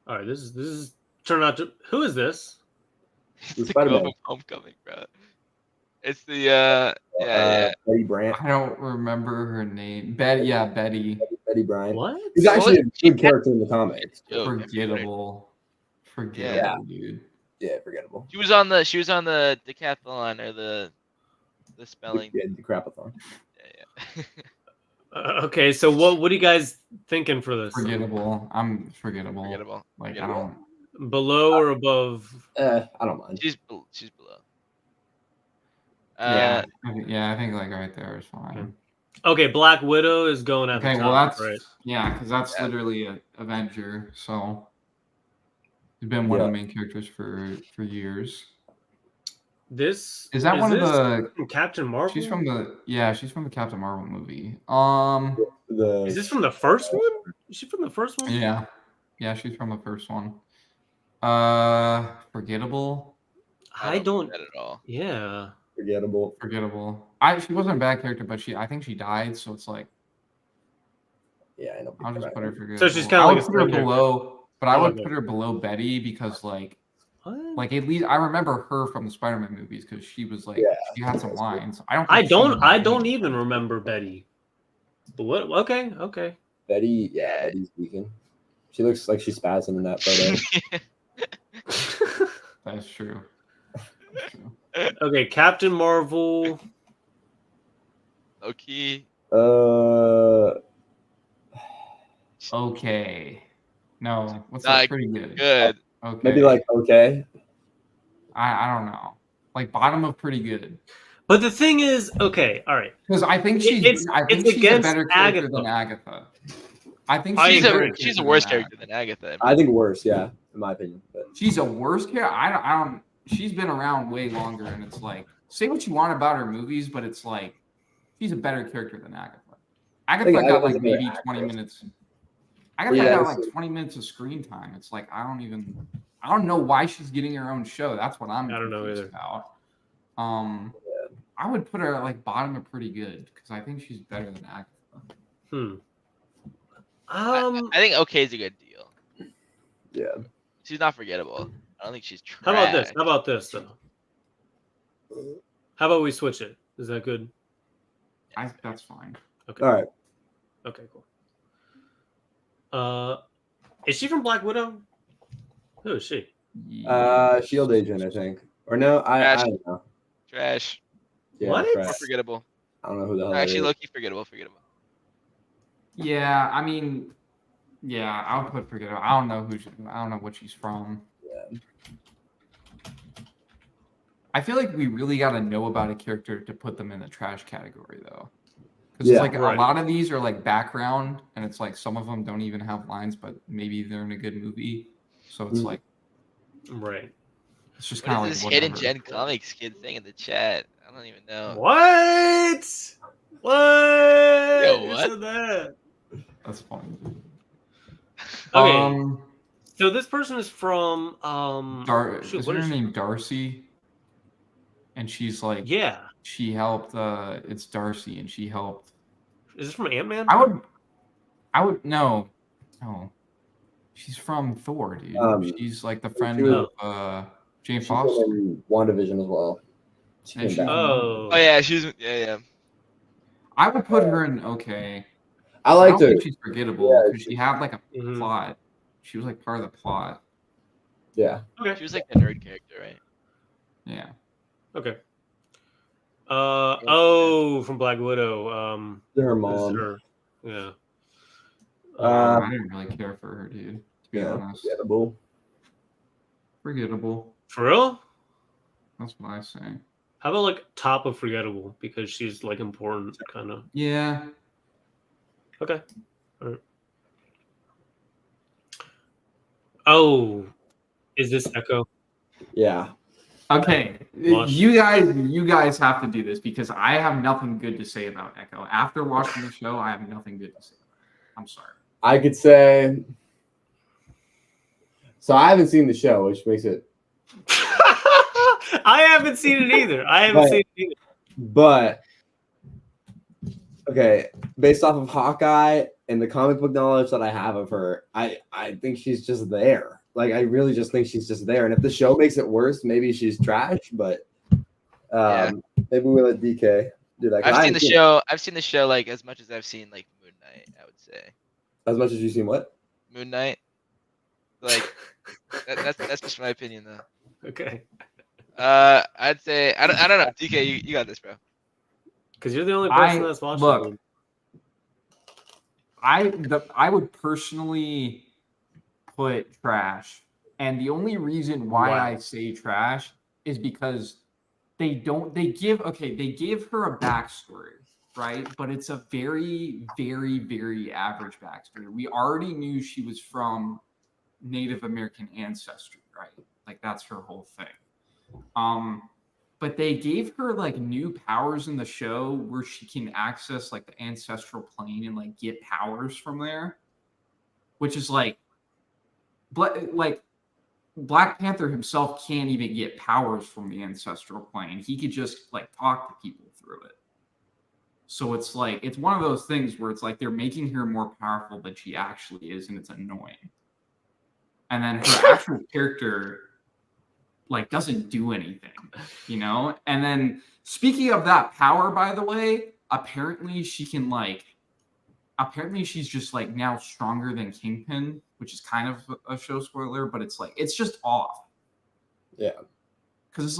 All right, this is turn out to who is this? It's the Spider-Man. girl from Homecoming, bro. It's the Betty Brant. I don't remember her name. Betty. Betty Bryant. What? He's actually a She- good character in the comics. Forgettable, dude. Yeah, forgettable. She was on the decathlon or the spelling. Yeah, the crapathon. Yeah. Okay, so what are you guys thinking for this? Forgettable. I'm forgettable. Forgettable. Like Forgettable. I don't. Below or above? I don't mind. She's below. Yeah, I think like right there is fine. Okay, Black Widow is going at Okay, the well top, that's right? yeah, because that's Yeah. literally an Avenger. So he's been one of the main characters for years. This Is that one of this the? from Captain Marvel? She's from the Captain Marvel movie. Is this from the first one? Is she from the first one? Yeah, she's from the first one. Forgettable. I don't. at all. Yeah. Forgettable. She wasn't a bad character, but I think she died, so it's like Yeah, I know. I'll just put her forgettable. So she's kinda I like would a put her side character. below, but I Oh, would okay. put her below Betty because What? at least I remember her from the Spider-Man movies because she was like she had some lines. I don't even remember Betty. But what? Okay. Betty, yeah, Betty's vegan. She looks like she's spazzing in that photo. That's true. Okay, Captain Marvel. Loki. Okay. No, what's Like, that? Pretty good. Good. Okay. Maybe like okay. I don't know. Like bottom of pretty good. But the thing is, okay, all right. Because I think It's she's a against better character Agatha. than Agatha. I think I she's agree. She's a worse character than Agatha. I think worse, yeah, in my opinion. But She's a worse character. I don't. She's been around way longer, and it's like say what you want about her movies, but it's like she's a better character than Agatha. Agatha think got Agatha's like a better maybe 20 actress. minutes. Agatha Yeah, got like 20 minutes of screen time. It's like I don't know why she's getting her own show. That's what I'm I don't know confused either. about. I would put her at like bottom of pretty good because I think she's better than Agatha. I think okay is a good deal. Yeah. She's not forgettable. I don't think she's trash. How about this though? How about we switch it? Is that good? That's fine. Okay. All right. Okay, cool. Is she from Black Widow? Who is she? Shield agent, I think. Or no, I don't know. Trash. Yeah, What? trash. More forgettable. I don't know who the hell. Actually, that is. low-key forgettable. Yeah, I mean, yeah, I'll put forgettable. I don't know what she's from. Yeah. I feel like we really got to know about a character to put them in the trash category, though. Because it's like a lot of these are like background, and it's like some of them don't even have lines, but maybe they're in a good movie. So it's like, right. It's just What kind of is like this whatever. Hidden Gen Comics kid thing in the chat? I don't even know. What? Yo, Who what? said that? That's funny. Okay. So this person is from Is her name Darcy? And she's like, she helped. It's Darcy, and she helped. Is this from Ant-Man? I would no. She's from Thor, dude. She's like the friend of Jane Foster. In WandaVision as well. Yeah. I would put her in okay. I liked her. Think she's forgettable because she had like a plot. She was like part of the plot. Yeah. Okay. She was like the nerd character, right? Yeah. Okay. From Black Widow. Her mom. Her. Yeah. I didn't really care for her, dude. To be honest. Forgettable. For real? That's what I say. How about like top of forgettable because she's like important, kind of. Yeah. Okay. All right. Oh, is this Echo? Yeah. Okay, you guys have to do this because I have nothing good to say about Echo. After watching the show, I have nothing good to say. I'm sorry. I could say. So I haven't seen the show, which makes it. I haven't seen it either. But okay, based off of Hawkeye and the comic book knowledge that I have of her, I think she's just there. Like, I really just think she's just there. And if the show makes it worse, maybe she's trash. But maybe we let DK do that. I've seen the show like as much as I've seen like Moon Knight. I would say. As much as you've seen what? Moon Knight. Like that's just my opinion though. Okay. I'd say I don't know. DK, you got this, bro. Because you're the only person that's watching. Look, I would personally put trash, and the only reason why I say trash is because they give her a backstory, right? But it's a very, very, very average backstory. We already knew she was from Native American ancestry, right? Like that's her whole thing. But they gave her like new powers in the show where she can access like the ancestral plane and like get powers from there, which is like Black Panther himself can't even get powers from the ancestral plane. He could just like talk to people through it. So it's like it's one of those things where it's like they're making her more powerful than she actually is, and it's annoying. And then her actual character like doesn't do anything, you know? And then speaking of that power, by the way, apparently she's just like now stronger than Kingpin, which is kind of a show spoiler, but it's like it's just off. Yeah. Because it's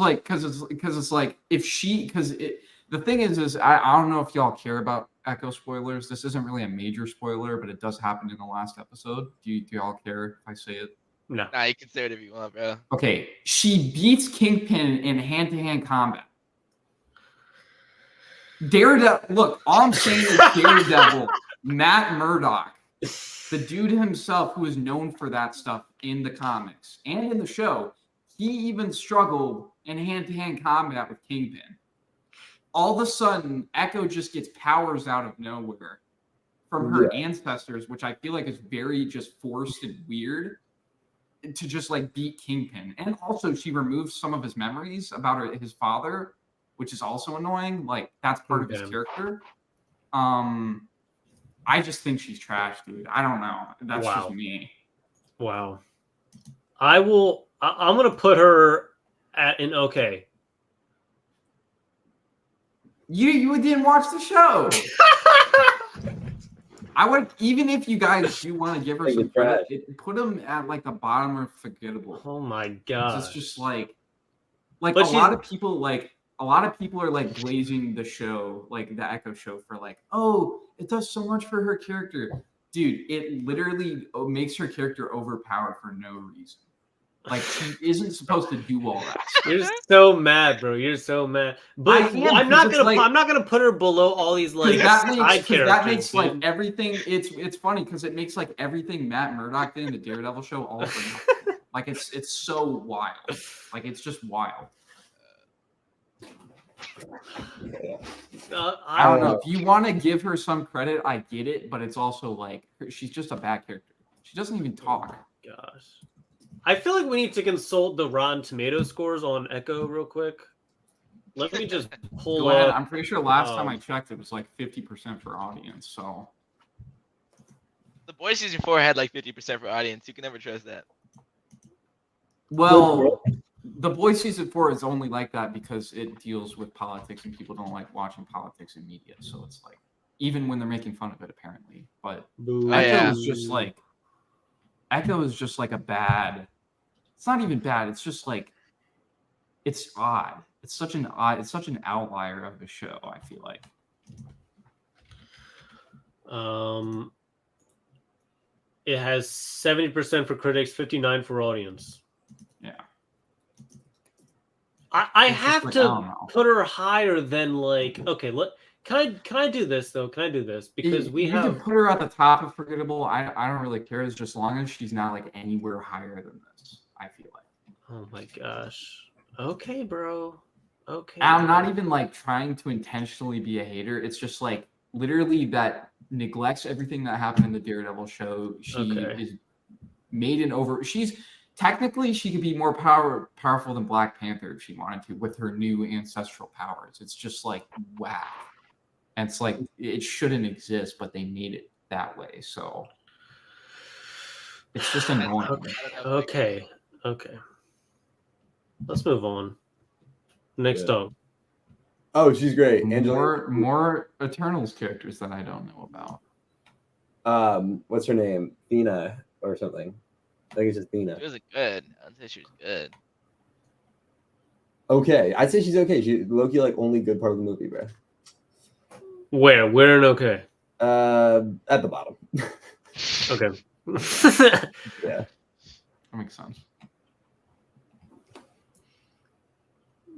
like the thing is I don't know if y'all care about Echo spoilers. This isn't really a major spoiler, but it does happen in the last episode. Do y'all care if I say it? No. Nah, you can say it if you want, bro. Okay, she beats Kingpin in hand-to-hand combat. Daredevil. Look, all I'm saying is Daredevil, Matt Murdock, the dude himself who is known for that stuff in the comics and in the show, he even struggled in hand-to-hand combat with Kingpin. All of a sudden, Echo just gets powers out of nowhere from her ancestors, which I feel like is very just forced and weird, to just like beat Kingpin. And also she removes some of his memories about his father, which is also annoying. Like that's part of his character. I just think she's trash, dude. I don't know. That's just me. Wow. I'm gonna put her at an okay. You didn't watch the show. I would, even if you guys do want to give her some credit, put them at like the bottom of forgettable. Oh my god! It's just like a lot of people are like blazing the show, like the Echo show, for like, oh, it does so much for her character, dude. It literally makes her character overpowered for no reason. Like, she isn't supposed to do all that stuff. You're so mad, bro. You're so mad. But I'm not gonna put her below all these like side characters. That makes like everything. It's funny because it makes like everything Matt Murdock did in the Daredevil show all for nothing. Like it's so wild. Like it's just wild. I don't know. If you want to give her some credit, I get it, but it's also like she's just a bad character. She doesn't even talk. Oh, gosh. I feel like we need to consult the Rotten Tomato scores on Echo real quick. Let me just pull up. I'm pretty sure last time I checked, it was like 50% for audience. So The Boys season 4 had like 50% for audience. You can never trust that. Well, The Boys season 4 is only like that because it deals with politics and people don't like watching politics in media. So it's like, even when they're making fun of it, apparently. But Echo is just like a bad. It's not even bad. It's just like, it's odd. It's such an outlier of the show, I feel like. It has 70% for critics, 59% for audience. Yeah. I have to put her higher than like, okay, can I do this though? Can I do this? Because you can put her at the top of forgettable. I don't really care. It's just as long as she's not like anywhere higher than this, I feel like. Oh my gosh. Okay, bro. Okay. I'm not even like trying to intentionally be a hater. It's just like literally that neglects everything that happened in the Daredevil show. She is made an over. She's technically she could be more powerful than Black Panther if she wanted to with her new ancestral powers. It's just like wow. And it's like it shouldn't exist, but they made it that way. So it's just annoying. Okay. Let's move on. Next up. Oh, she's great. More Eternals characters that I don't know about. What's her name? Thena or something. I think it's just Thena. She was good. I'd say she was good. Okay. I'd say she's okay. She low-key like only good part of the movie, bro. Where? Where and okay? At the bottom. Okay. Yeah. That makes sense.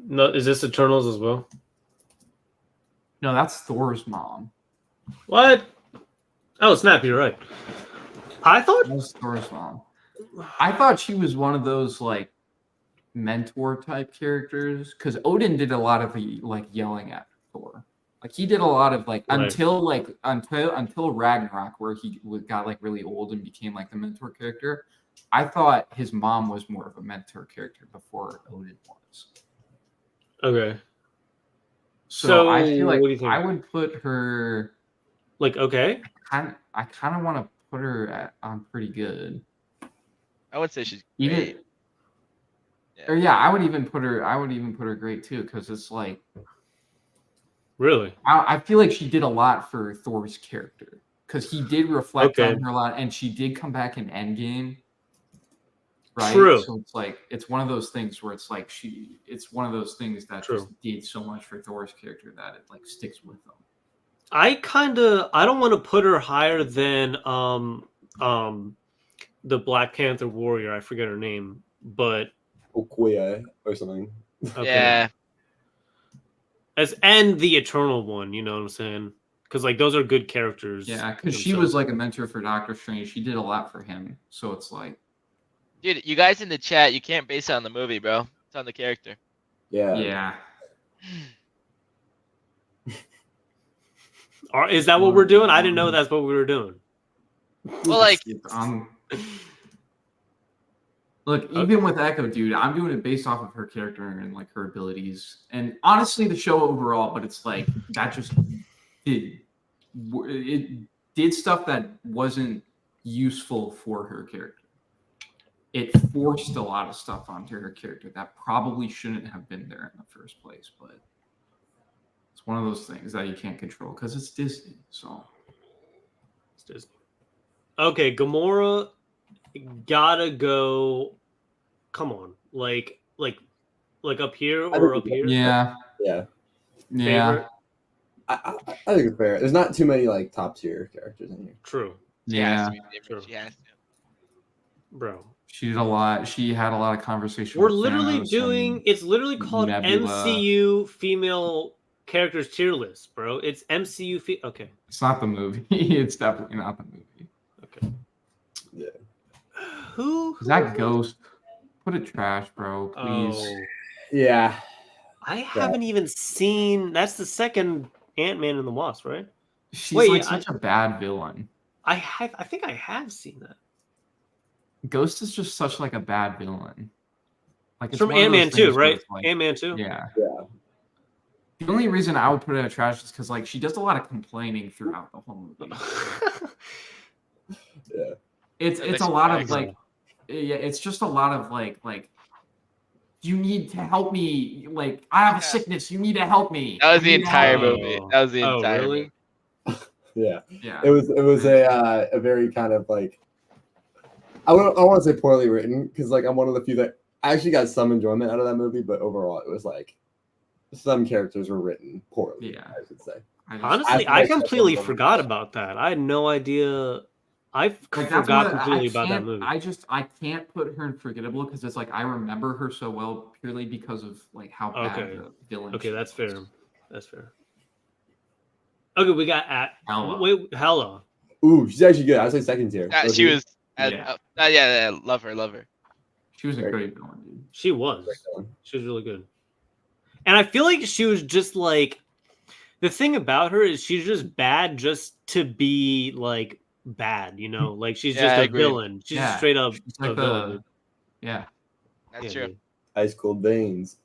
No, is this Eternals as well? No, that's Thor's mom. What? Oh, snap! You're right. I thought that was Thor's mom. I thought she was one of those like mentor type characters because Odin did a lot of like yelling at Thor. Like he did a lot of like until Ragnarok, where he got like really old and became like the mentor character. I thought his mom was more of a mentor character before Odin was. Okay. So I feel like I would put her like okay. I kind of want to put her on pretty good. I would say she's great. I would even put her great too because it's like. Really? I feel like she did a lot for Thor's character because he did reflect on her a lot, and she did come back in Endgame. Right. True. So it's like it's one of those things where it's like it's one of those things that just did so much for Thor's character that it like sticks with them. I don't want to put her higher than the Black Panther warrior. I forget her name, but Okoye or something. Okay. Yeah. And the Eternal one, you know what I'm saying? Because like those are good characters. Yeah, because she was like a mentor for Doctor Strange. She did a lot for him, so it's like. Dude, you guys in the chat, you can't base it on the movie, bro. It's on the character. Yeah. Yeah. Is that what we're doing? I didn't know that's what we were doing. Well, like, look, even with Echo, dude, I'm doing it based off of her character and like her abilities, and honestly, the show overall. But it's like that just it did stuff that wasn't useful for her character. It forced a lot of stuff onto her character that probably shouldn't have been there in the first place, but it's one of those things that you can't control because it's Disney. So it's Disney. Okay, Gamora gotta go. Come on, like up here or up here? Yeah. Favorite? I think it's fair. There's not too many like top tier characters in here. True. Yeah. She has to. Bro. She did a lot. She had a lot of conversation. We're literally doing. It's literally called Nebula. MCU female characters tier list, bro. It's MCU. Okay. It's not the movie. It's definitely not the movie. Okay. Yeah. Who is that Ghost? Put it trash, bro. Please. Oh. Yeah. I haven't even seen. That's the second Ant-Man and the Wasp, right? She's such a bad villain. I think I have seen that. Ghost is just such like a bad villain. Like it's from Ant-Man 2, right? Like, Ant-Man 2? Yeah. The only reason I would put it in trash is because like she does a lot of complaining throughout the whole movie. Yeah. It's a lot of like it's just a lot of like you need to help me. Like I have a sickness, you need to help me. That was the entire movie. That was the entire really? movie. Yeah. Yeah. It was a very kind of like I want to say poorly written because like I'm one of the few that I actually got some enjoyment out of that movie, but overall it was like some characters were written poorly. Yeah, I should say. Honestly, I completely forgot about that. I had no idea. I forgot completely about that movie. I can't put her in forgettable because it's like I remember her so well purely because of like how bad the villain. Okay, that's fair. That's fair. Okay, we got Hella. Ooh, she's actually good. I'd say second tier. She was. Love her. She was a great villain, dude. She was really good. And I feel like she was just like the thing about her is she's just bad just to be like bad, you know? Like she's just a villain. She's just straight up a villain. Yeah. That's true. Ice cold veins.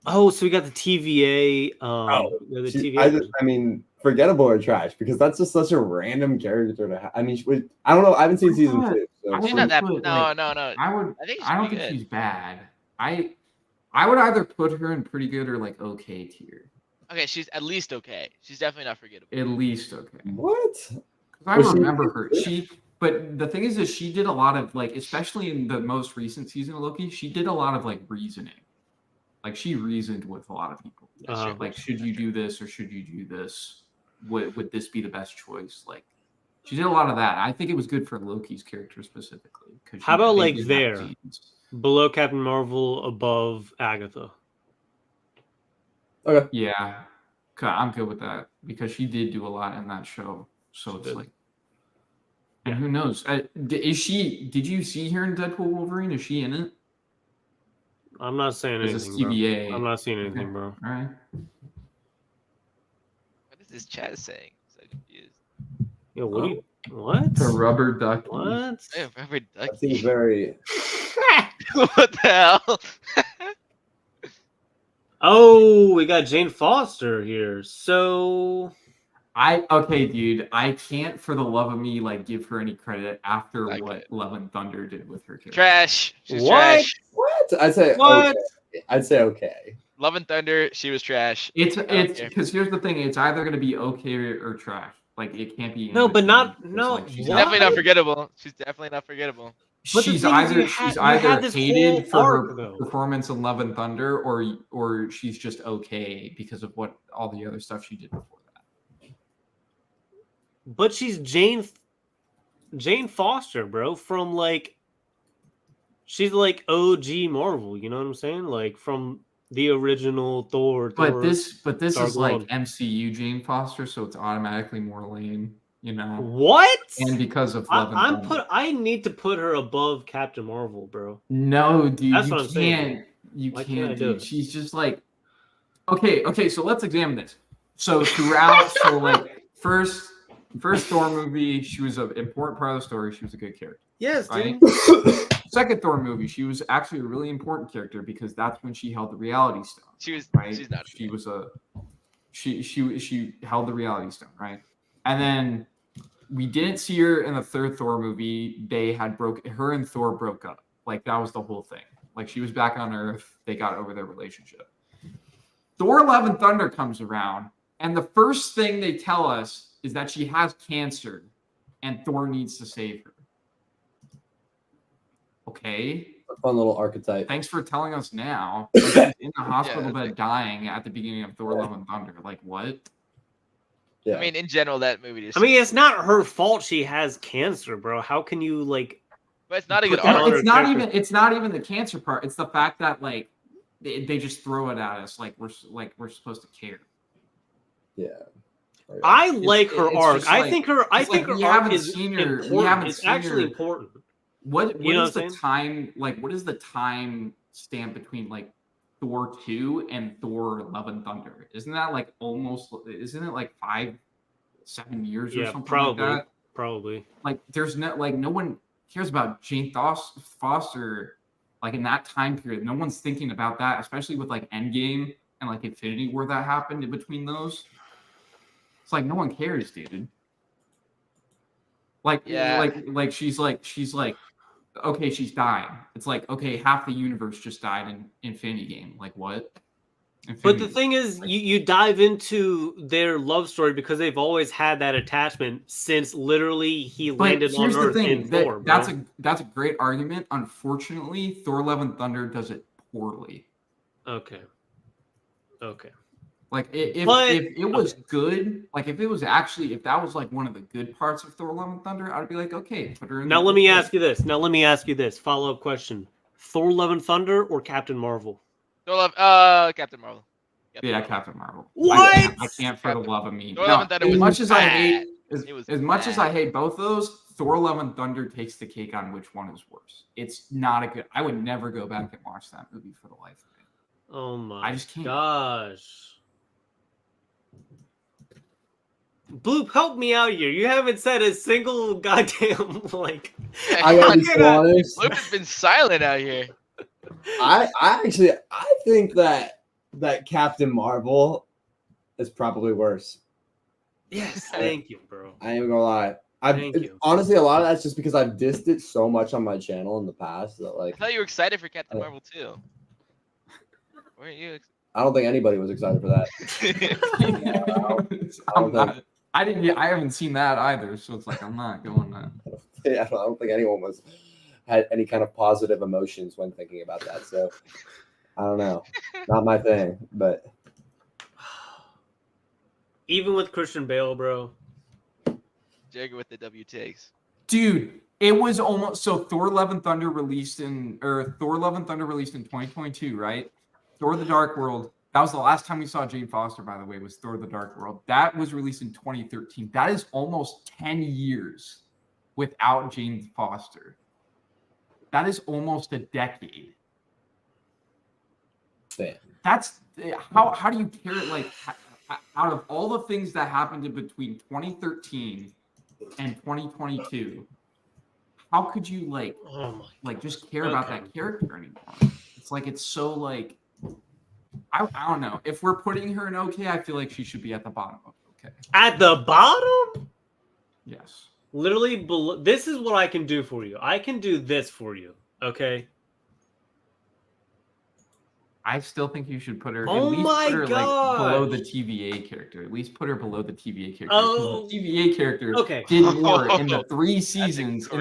Oh, so we got the TVA. The TVA. I mean, forgettable or trash because that's just such a random character to have. I mean, I don't know. I haven't seen season 2. So. She's not that. No. I don't think she's bad. I would either put her in pretty good or like okay tier. Okay, she's at least okay. She's definitely not forgettable. At least okay. What? Because I remember her. But the thing is that she did a lot of like, especially in the most recent season of Loki, she did a lot of like reasoning. Like she reasoned with a lot of people. Like, should you do this or should you do this? Would this be the best choice? Like, she did a lot of that. I think it was good for Loki's character specifically. How about like below Captain Marvel, above Agatha? Okay. Yeah, I'm good with that because she did do a lot in that show. So it's like, and who knows? Is she? Did you see her in Deadpool Wolverine? Is she in it? I'm not saying anything. TVA. Bro. I'm not seeing anything, bro. All right. What is this chat saying? I'm so confused. Yo, what? The rubber duck. What? Yeah, rubber duck. That seems very. What the hell? Oh, we got Jane Foster here. So okay, dude. I can't for the love of me like give her any credit after what Love and Thunder did with her character. Trash. She's what? Trash. What? I'd say what? Okay. I'd say okay. Love and Thunder, she was trash. It's because here's the thing. It's either gonna be okay or trash. Like it can't be. No, but not like, she's definitely not forgettable. She's definitely not forgettable. She's either hated for her performance in Love and Thunder, or she's just okay because of what all the other stuff she did before that. But she's Jane Foster, bro. From like, she's like OG Marvel. You know what I'm saying? Like from the original Thor. But this is like MCU Jane Foster, so it's automatically more lame. You know what? And because of Love and Thunder. I need to put her above Captain Marvel, bro. No, dude, that's what I'm saying. You can't, dude. She's just like, okay. So let's examine this. So throughout, like first Thor movie, she was an important part of the story. She was a good character. Yes, right? dude. Second Thor movie, she was actually a really important character because that's when she held the Reality Stone. She was right. She's not. she held the reality stone, right? And then we didn't see her in the third Thor movie. Her and Thor broke up. Like that was the whole thing. Like she was back on Earth. They got over their relationship. Thor: Love and Thunder comes around, and the first thing they tell us is that she has cancer, and Thor needs to save her. Okay. A fun little archetype. Thanks for telling us now. Like, she's in the hospital bed dying at the beginning of Thor: Love and Thunder. Like what? Yeah. I mean, in general, that movie is. I mean, it's not her fault she has cancer, bro. How can you like? But it's not a good arc. It's not even the cancer part. It's the fact that like they just throw it at us like we're supposed to care. Yeah. I like her arc. I think her arc is important. It's actually important. What is the time like? What is the time stamp between like Thor 2 and Thor: Love and Thunder? Isn't that like almost? Isn't it like 5-7 years or something probably, like that? Probably. Like there's no one cares about Jane Foster like in that time period. No one's thinking about that, especially with like Endgame and like Infinity War that happened in between those. It's like no one cares, dude. Like she's like okay, she's dying. It's like, okay, half the universe just died in Infinity Game. Like, what? But the thing is, you dive into their love story because they've always had that attachment since literally he landed on Earth in Thor. That's a great argument. Unfortunately, Thor: Love and Thunder does it poorly. Okay. Like if it was good, like if that was like one of the good parts of Thor: Love and Thunder, I'd be like, okay, put her in. Now let me ask you this. Follow-up question: Thor: Love and Thunder or Captain Marvel? Thor: Love, Captain Marvel. Captain Marvel. What? I can't for the love of me. Thor: Love and Thunder as much as I bad. hate both those, Thor: Love and Thunder takes the cake on which one is worse. It's not a good. I would never go back and watch that movie for the life of me. Oh my! I just can't. Gosh. Bloop, help me out here. You haven't said a single goddamn like. I gotta be honest. Bloop has been silent out here. I think that Captain Marvel is probably worse. Yes, thank you, bro. I ain't gonna lie. Thank you. Honestly, a lot of that's just because I've dissed it so much on my channel in the past that like. I thought you were excited for Captain Marvel too. Weren't you? I don't think anybody was excited for that. I haven't seen that either, so it's like I'm not going to. I don't think anyone had any kind of positive emotions when thinking about that. So I don't know, not my thing. But even with Christian Bale, bro, Jagger with the W takes. Dude, it was almost so. Thor: Love and Thunder released in 2022, right? Thor: The Dark World. That was the last time we saw Jane Foster, by the way, was Thor: The Dark World. That was released in 2013. That is almost 10 years without Jane Foster. That is almost a decade. Damn. That's how do you care? Like, out of all the things that happened in between 2013 and 2022, how could you just care about that character anymore? It's like it's so like. I don't know. If we're putting her in okay, I feel like she should be at the bottom of okay. At the bottom? Yes. Literally below. This is what I can do for you. I can do this for you. Okay. I still think you should put her. Oh at least my put her gosh. like below the TVA character. At least put her below the TVA character. Oh. The TVA character did more in the 3 seasons. In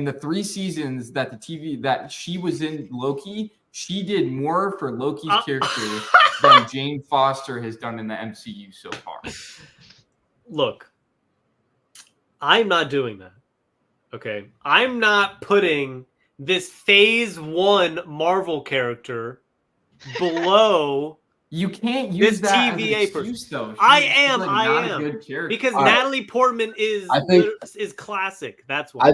the 3 seasons that she was in Loki. She did more for Loki's character than Jane Foster has done in the MCU so far. Look, I'm not doing that. Okay? I'm not putting this Phase 1 Marvel character below you can't use this that TVA as an excuse, though. I am. A good character. Because All Natalie Portman is classic. That's why.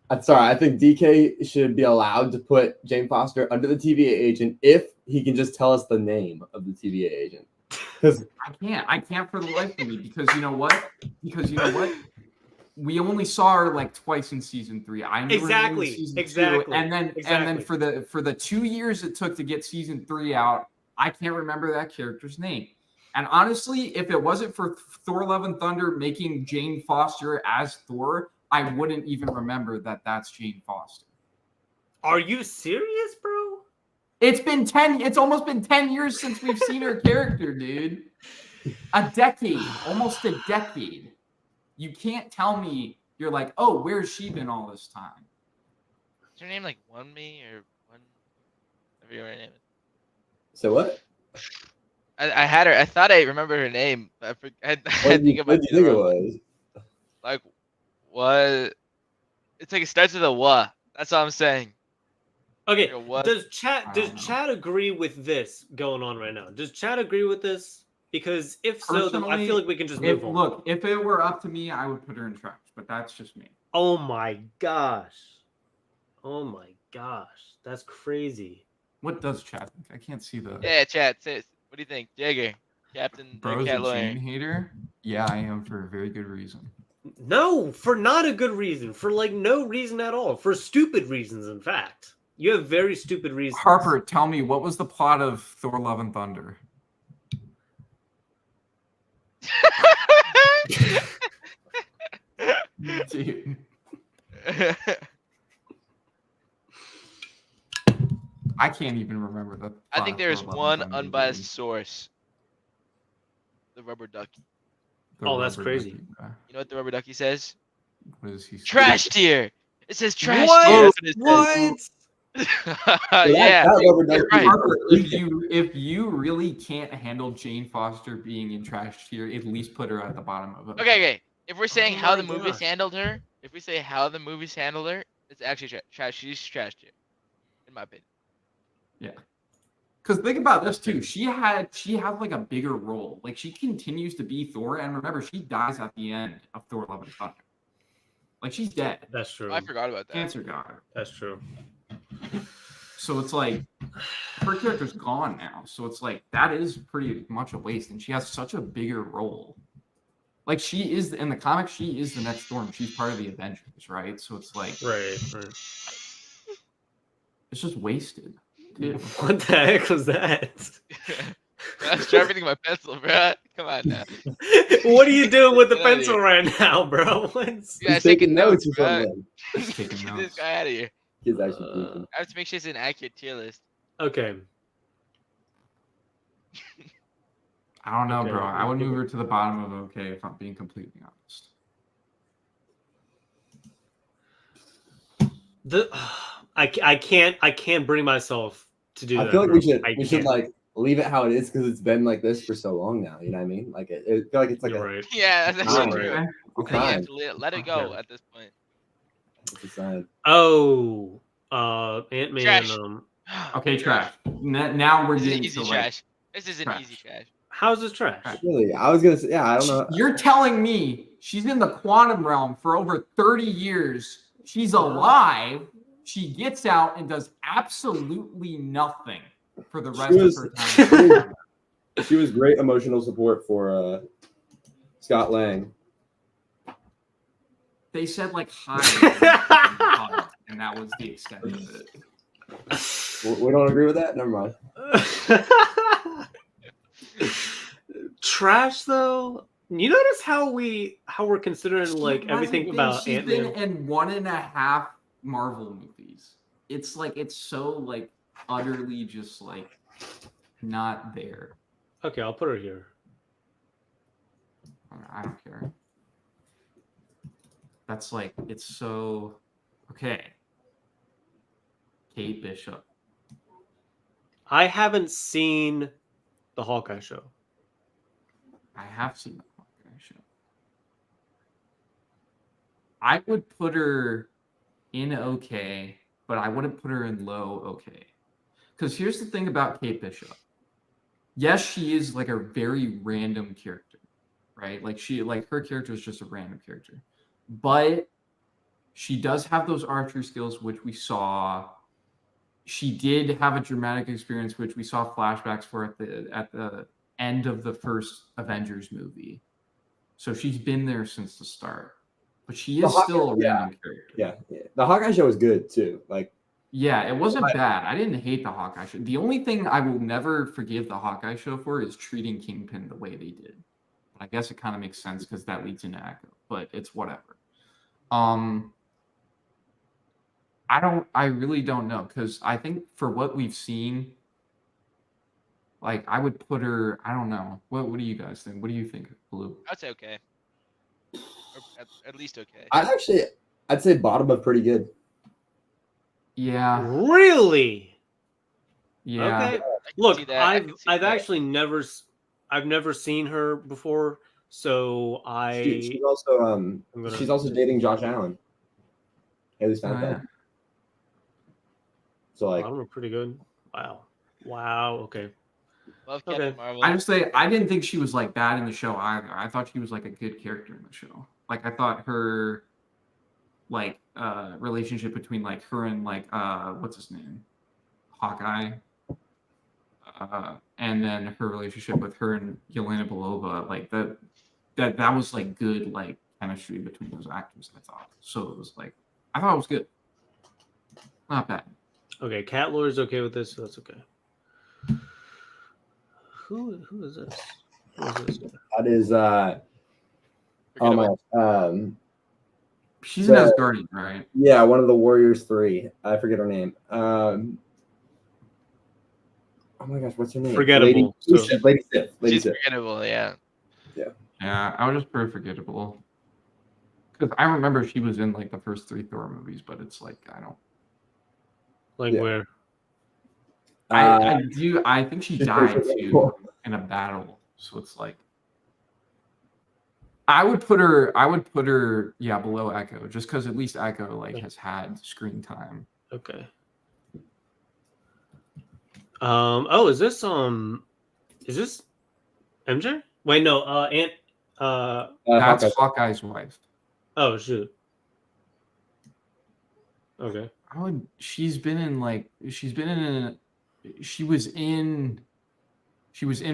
I think DK should be allowed to put Jane Foster under the TVA agent if he can just tell us the name of the TVA agent. Because I can't for the life of me. Because you know what? We only saw her like twice in season 3. I knew her in season 2, and then for the 2 years it took to get season 3 out, I can't remember that character's name. And honestly, if it wasn't for Thor: Love and Thunder making Jane Foster as Thor, I wouldn't even remember that that's Jane Foster. Are you serious, bro? It's almost been 10 years since we've seen her character, dude. A decade, almost a decade. You can't tell me you're like, oh, where's she been all this time? Is her name like One Me or One? Whatever your name is. So what? I had her. I thought I remembered her name, but I What did you think it was? Like, what? It's like it starts with a "wa." That's all I'm saying. Okay. Like what? Does Chad agree with this going on right now? Does Chad agree with this? Because if so, then I feel like we can just move on. Look, if it were up to me, I would put her in trash, but that's just me. Oh my gosh. Oh my gosh. That's crazy. What does Chad think? I can't see the. Yeah, Chad. What do you think, Jagger, Captain? Bro's Cat a Lawyer. Jane hater? Yeah, I am for a very good reason. No, for not a good reason. For like no reason at all. For stupid reasons, in fact. You have very stupid reasons. Harper, tell me, what was the plot of Thor: Love and Thunder? Dude. I can't even remember the. I think there's one unbiased source. The rubber ducky. Oh, that's crazy. Ducky, You know what the rubber ducky says? what is he? Trash tier. It says trash What? tier. That's what it What? says. That Yeah. rubber ducky right. is Harper, freaking- if you really can't handle Jane Foster being in trash tier, at least put her at the bottom of it. Okay. If we're saying Oh how my the movies gosh. handled her, if we say how the movies handled her, it's actually trash. She's trash tier, in my opinion. Yeah. Because think about this too. She had like a bigger role. Like she continues to be Thor, and remember, she dies at the end of Thor: Love and Thunder. Like she's dead. That's true. Oh, I forgot about that. Cancer got her. That's true. So it's like her character's gone now. So it's like that is pretty much a waste. And she has such a bigger role. Like she is in the comics, she is the next Storm. She's part of the Avengers, right? So it's like Right. it's just wasted. Dude. What the heck was that? I'm sharpening my pencil, bro. Come on now. What are you doing with the Get outta pencil here. right now, bro? What's... You guys He's taking notes or bro. something. Just taking Get notes. this guy out of here. Kid's actually freaking. I have to make sure it's an accurate tier list. Okay. I don't know, Okay. bro. I would move her to the bottom of okay if I'm being completely honest. I can't bring myself to do that. I feel like bro. we should like leave it how it is because it's been like this for so long now. You know what I mean? Like I feel like it's like You're a, right. Yeah, that's Fine. actually true. Okay. I Okay. think you have Fine. to let it go Okay. at this point. it's a sign. Oh, Ant-Man. Trash. Okay, trash. Now we're This is getting easy to trash. This is an trash. easy trash. How's this trash? Trash. Really, I was gonna say, yeah, I don't know. You're telling me she's in the quantum realm for over 30 years. She's alive. She gets out and does absolutely nothing for the rest was- of her time. She was great emotional support for Scott Lang. They said like hi, and that was the extent of it. We don't agree with that. Never mind. Trash though. You notice how we're considering like She everything hasn't been- about she's Ant-Man. been in 1.5 Marvel movies. It's like it's so like utterly just like not there. Okay, I'll put her here. I don't care. That's like it's so okay. Kate Bishop. I haven't seen the Hawkeye show. I have seen the Hawkeye show. I would put her in okay, but I wouldn't put her in low okay. Because here's the thing about Kate Bishop. Yes, she is like a very random character, right? Like her character is just a random character. But she does have those archery skills, which we saw. She did have a dramatic experience, which we saw flashbacks for at the end of the first Avengers movie. So she's been there since the start. But she is still a random character. Yeah, the Hawkeye show is good too. Like Yeah, it wasn't bad. I didn't hate the Hawkeye show. The only thing I will never forgive the Hawkeye show for is treating Kingpin the way they did. But I guess it kind of makes sense because that leads into Echo. But it's whatever. I really don't know because I think for what we've seen, like I would put her. I don't know. What do you guys think? What do you think, Blue? I'd say okay. Or at least okay. I'd say bottom of pretty good. Yeah. Really? Yeah. Okay. Look, I've actually never seen her before, so she's also she's also dating Josh Allen. Haley Steinfeld. Yeah. So like, bottom are pretty good. Wow. Okay. Love Captain Marvel. I just say I didn't think she was like bad in the show either. I thought she was like a good character in the show. Like I thought her like relationship between like her and like what's his name? Hawkeye. And then her relationship with her and Yelena Belova, like that was like good like chemistry between those actors, I thought. So it was like I thought it was good. Not bad. Okay, Cat Lawyer's okay with this, so that's okay. Who is this? Who is this? That is oh my she's an Asgardian, right? Yeah, one of the Warriors 3. I forget her name. Oh my gosh, what's her name? Forgettable. Lady Sif. She's forgettable, yeah. Yeah, I would just put her forgettable. Because I remember she was in like the first 3 Thor movies, but it's like I don't where? I think she died too in a battle. So it's like I would put her below Echo, just because at least Echo like has had screen time. Okay. Is this MJ? Wait, no, That's Hawkeye's wife. Oh shoot. Okay. She was in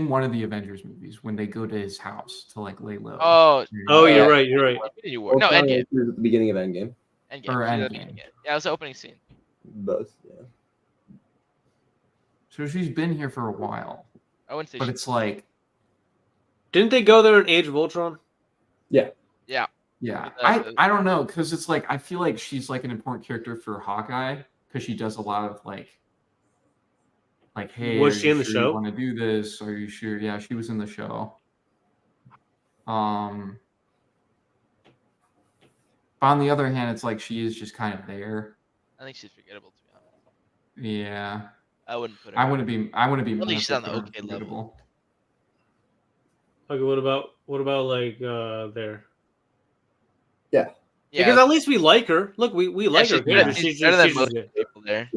one of the Avengers movies when they go to his house to like lay low. Oh, you're right. You were. No, Endgame. At the beginning of Endgame. Endgame. Or Endgame. Yeah, it was the opening scene. Both, yeah. So she's been here for a while. I wouldn't say but it's like didn't they go there in Age of Ultron? Yeah. Yeah. Yeah. I don't know, because it's like I feel like she's like an important character for Hawkeye because she does a lot of like hey, was she in the show? show? You want to do this? Are you sure? Yeah, she was in the show. But on the other hand, it's like she is just kind of there. I think she's forgettable, to be honest. Yeah. I wouldn't put her. I wouldn't be. I think she's on the okay level. Okay, what about like there? Yeah. Because at least we like her. Look, we like her. Yeah, she's better than most good. people there.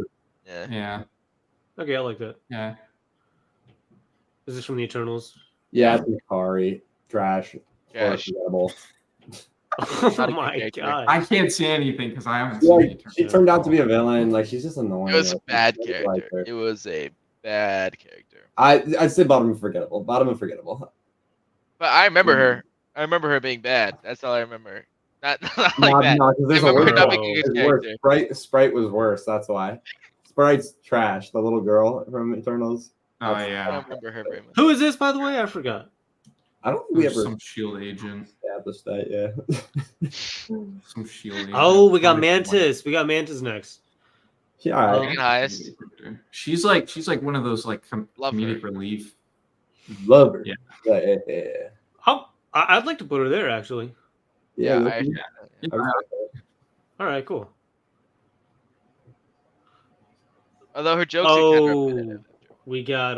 Yeah. Yeah. Okay, I like that. Yeah. Is this from the Eternals? Yeah, Kari. Trash. Forgettable. Oh my god! I can't say anything because I haven't seen it. She turned out to be a villain. Like she's just annoying. It was a bad character. It was a bad character. I'd say bottom of forgettable. Bottom of forgettable. But I remember her. I remember her being bad. That's all I remember. Not like that. No, I remember her not being a good character. Sprite was worse. That's why. Sprite's trash. The little girl from Eternals. Oh yeah. I don't remember her very much. Who is this, by the way? I forgot. I don't think we ever some shield agent. established that. Yeah. Some shield agent. Oh, we got Mantis. We got Mantis next. Yeah. Second highest. She's like one of those like comedic relief. Love her. Yeah. Yeah. I'd like to put her there actually. Yeah. All right, cool. Although her jokes are kind of repetitive. We got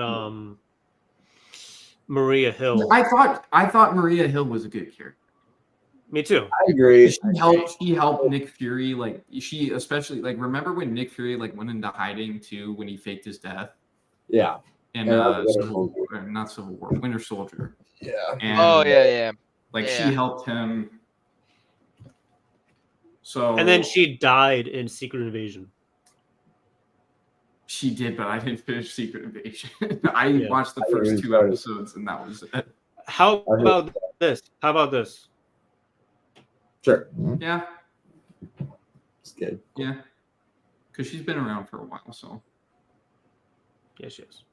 Maria Hill. I thought Maria Hill was a good character. Me too. I agree. She helped Nick Fury, like she especially like remember when Nick Fury like went into hiding too when he faked his death? Yeah. And not Civil War, Winter Soldier. Yeah. And, yeah. Like she helped him. So And then she died in Secret Invasion. She did, but I didn't finish Secret Invasion. I watched the first 2 episodes and that was it. How about this? Sure. Yeah. It's good. Yeah. because she's been around for a while. So Yeah, she is.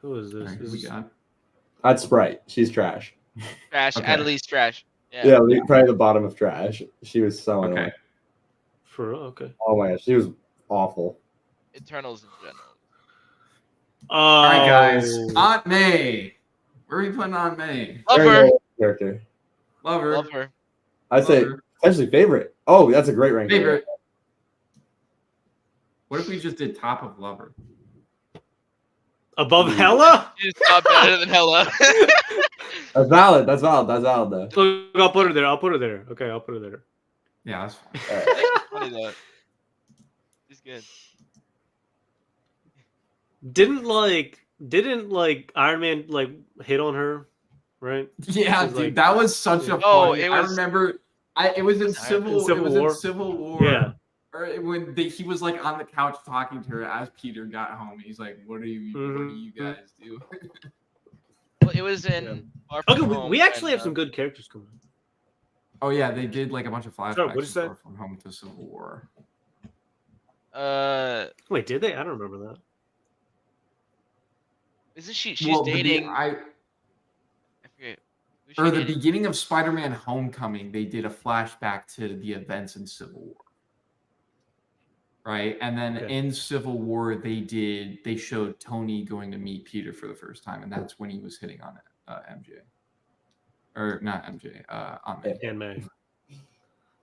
Who is this? all right, who we got? That's Sprite. She's trash. Trash. Okay. At least trash. Yeah, probably the bottom of trash. She was so Okay. annoying. For real? Okay. Oh my gosh, she was awful. Eternals in general. All right, guys. Aunt May. Where are we putting Aunt May? Love Very her. low character. Love her. Love her. I'd say her. potentially favorite. Oh, that's a great ranking. Favorite. What if we just did top of Lover? Above Hella? She's not better than Hella. That's valid. That's valid. That's valid though. Look, I'll put her there. I'll put her there. Okay, I'll put her there. Yeah, that's fine. All right. She's funny though. She's good. Didn't Iron Man like hit on her, right? Yeah, It was dude, like- that was such a Oh, funny. it I was- remember. It was in Civil. Civil It was War? in Civil War. Yeah. Or when he was like on the couch talking to her as Peter got home. He's like, "What do you guys do?" Well, it was in. Far From Okay, Home we actually and, have some good characters coming. Oh yeah, they did like a bunch of flashbacks Sorry, what'd you say? from Home to Civil War. Wait, did they? I don't remember that. Isn't she? She's Well, dating. I forget. Who's she or the dating? beginning of Spider-Man: Homecoming, they did a flashback to the events in Civil War. Right, and then Okay. in Civil War, they showed Tony going to meet Peter for the first time, and that's when he was hitting on MJ, or not MJ, on May. And May.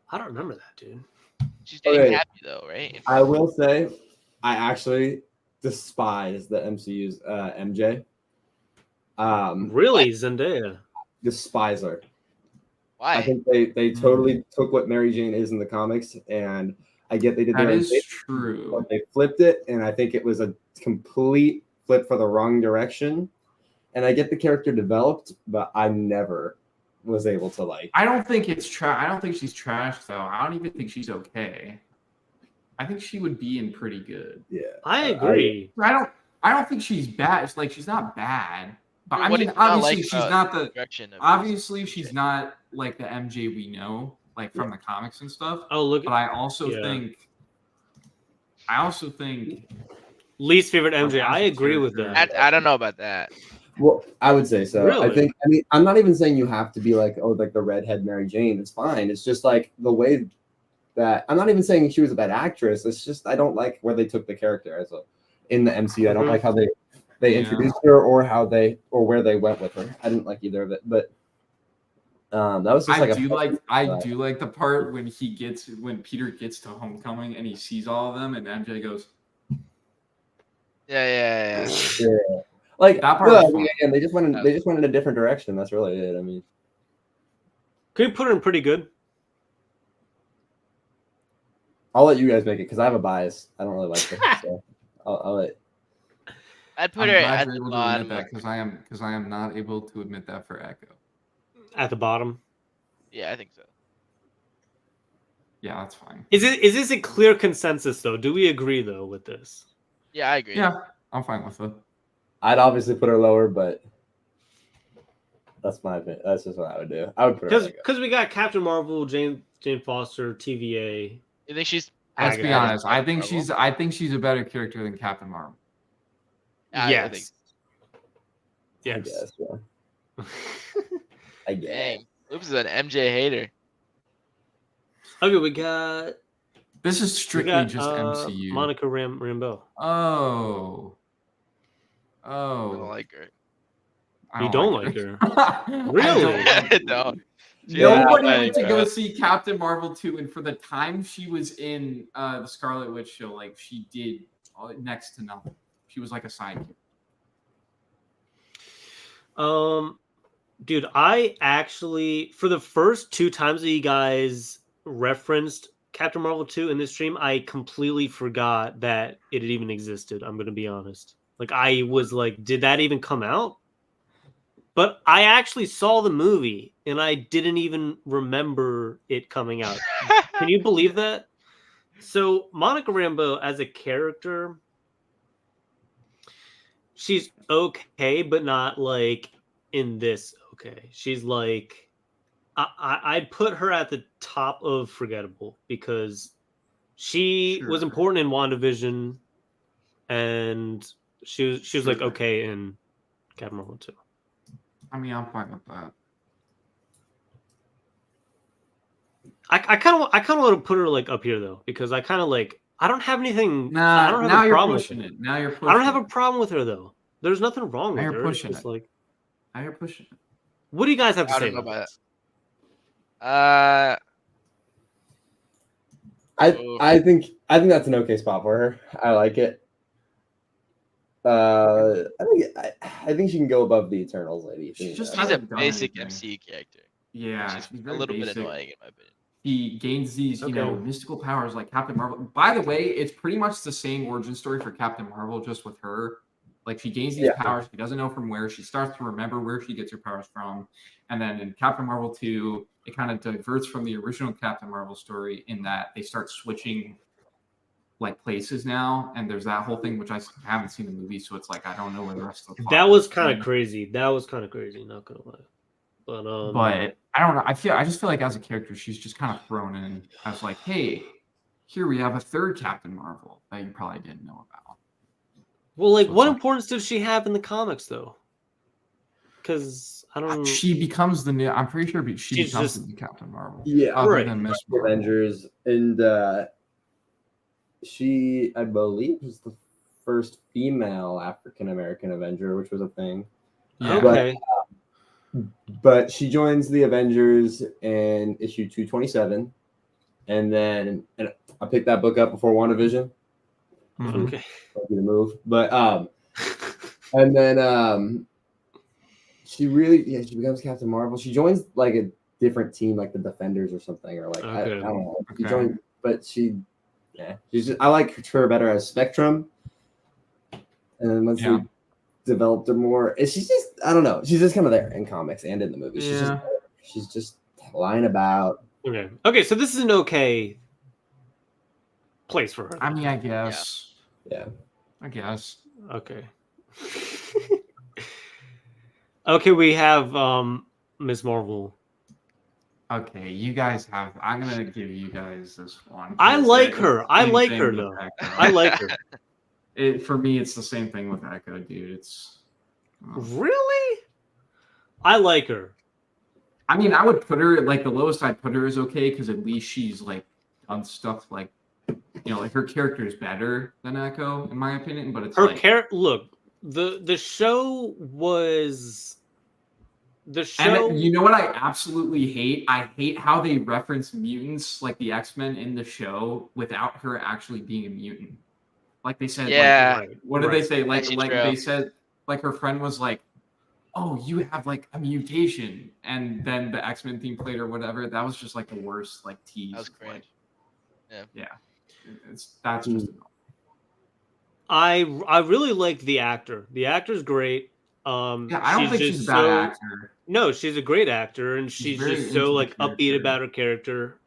I don't remember that, dude. She's dating Okay. Happy though, right? I will say, I actually despise the MCU's MJ. Really, Zendaya? Despise her. Why? I think they totally took what Mary Jane is in the comics, and I get they did That their own is thing, true. but they flipped it, and I think it was a complete flip for the wrong direction. And I get the character developed, but I never was able to like. I don't think it's trash. I don't think she's trash though. I don't even think she's okay. I think she would be in pretty good. Yeah, I agree. I don't think she's bad. It's like she's not bad. But I What mean, did you not obviously like she's about not the direction of obviously this she's MJ? not like the MJ we know, like from the comics and stuff. Oh, look. But I also Yeah. think Least favorite MJ. As I a agree with character. that. I don't know about that. Well, I would say so. Really? I mean, I'm not even saying you have to be like, oh, like the redhead Mary Jane. It's fine. It's just like the way that I'm not even saying she was a bad actress. It's just I don't like where they took the character in the MCU. I don't like how they Yeah. introduced her or where they went with her. I didn't like either of it. But that was just I like do like the part when Peter gets to Homecoming and he sees all of them and MJ goes, Yeah. yeah. Like That part well, was fun. again, they just went in a different direction. That's really it. I mean, Could we put her in pretty good? I'll let you guys make it because I have a bias. I don't really like her. So I'll let. I'd put I'm her glad at you're the able to bottom. admit that because I am not able to admit that for Echo. At the bottom. Yeah, I think so. Yeah, that's fine. Is this a clear consensus though? Do we agree though with this? Yeah, I agree. Yeah, I'm fine with it. I'd obviously put her lower, but that's my opinion. That's just what I would do. I would put her. Because we got Captain Marvel, Jane Foster, TVA. You think she's? Let's be Agatha. honest. I think Marvel? she's a better character than Captain Marvel. Yeah, I think. Yes. I Yes. guess. Yeah. I guess. Dang, Loops is an MJ hater. Okay, we got This is strictly just MCU. Monica Rambeau. Oh. I don't Oh. like her. I You don't like her? I Really? I don't. Yeah, Nobody I went to like go her. see Captain Marvel 2, and for the time she was in the Scarlet Witch show, like she did next to nothing. She was like a sidekick. Dude, I actually for the first 2 times that you guys referenced Captain Marvel 2 in this stream, I completely forgot that it had even existed. I'm gonna be honest. Like I was like, did that even come out? But I actually saw the movie and I didn't even remember it coming out. Can you believe that? So Monica Rambeau as a character, she's okay, but not like in this okay. She's like I'd put her at the top of forgettable because she was important in WandaVision, and she was like okay in Captain Marvel too. I mean, I'm fine with that. I kind of want to put her like up here though, because I kind of like I don't have anything. Nah, I don't have now a you're problem pushing with it. Now you're pushing I don't have it. a problem with her though. There's nothing wrong Now with you're her. It's pushing just it. like, Now you're pushing it. what do you guys have to I say don't know about about this? I think that's an okay spot for her. I like it. I think she can go above the Eternals lady. She's just she's a hasn't done basic anything. MCU character. Yeah, She's she's a very little basic. bit annoying in my opinion. He gains these, you Okay. know, mystical powers like Captain Marvel. By the way, it's pretty much the same origin story for Captain Marvel, just with her. Like she gains these powers, she doesn't know from where. She starts to remember where she gets her powers from, and then in Captain Marvel 2, it kind of diverts from the original Captain Marvel story in that they start switching like places now, and there's that whole thing which I haven't seen the movie, so it's like I don't know where the rest of the plot That was is. kind of crazy. That was kind of crazy. Not gonna lie, but I don't know. I just feel like as a character, she's just kind of thrown in as like, hey, here we have a third Captain Marvel that you probably didn't know about. well, like, So what it's like- importance does she have in the comics though? Because I don't. She becomes the new. I'm pretty sure she She's becomes just- the new Captain Marvel. Yeah, other right. than Miss Marvel. Avengers, and she, I believe, was the first female African American Avenger, which was a thing. Yeah. Okay. But she joins the Avengers in issue 227, and I picked that book up before WandaVision. Mhm. Okay. Might be the move, but and then she becomes Captain Marvel. She joins like a different team, like the Defenders or something, or like I Okay. don't know. She Okay. joined, but she's just, I like her better as Spectrum. And then once Yeah. they developed her more, she's just, I don't know. She's just kind of there in comics and in the movie. Yeah. She's just lying about. Okay. Okay. So this is an okay place for her. I mean, I guess. Yeah. I guess. Okay. Okay, we have Ms. Marvel. Okay, you guys have. I'm gonna give you guys this one. I 'cause like it's her. the I same like thing her with though. Echo. I like her. For me, it's the same thing with Echo, dude. It's. Really? I like her. I mean, I would put her like the lowest I'd put her is okay because at least she's like done stuff like, like her character is better than Echo in my opinion. But it's Her like, character. Look, the show was. The show. and you know what I absolutely hate? I hate how they reference mutants like the X-Men in the show without her actually being a mutant. Like they said, Yeah. like, what did they say? Like Actually true. they said, like her friend was like, "Oh, you have like a mutation," and then the X-Men theme played or whatever. That was just like the worst like tease. That was cringe. Yeah. That's just. I really like the actor. The actor's great. Yeah, I don't think she's a bad actor. No, she's a great actor, and she's very just so into the like upbeat character. about her character.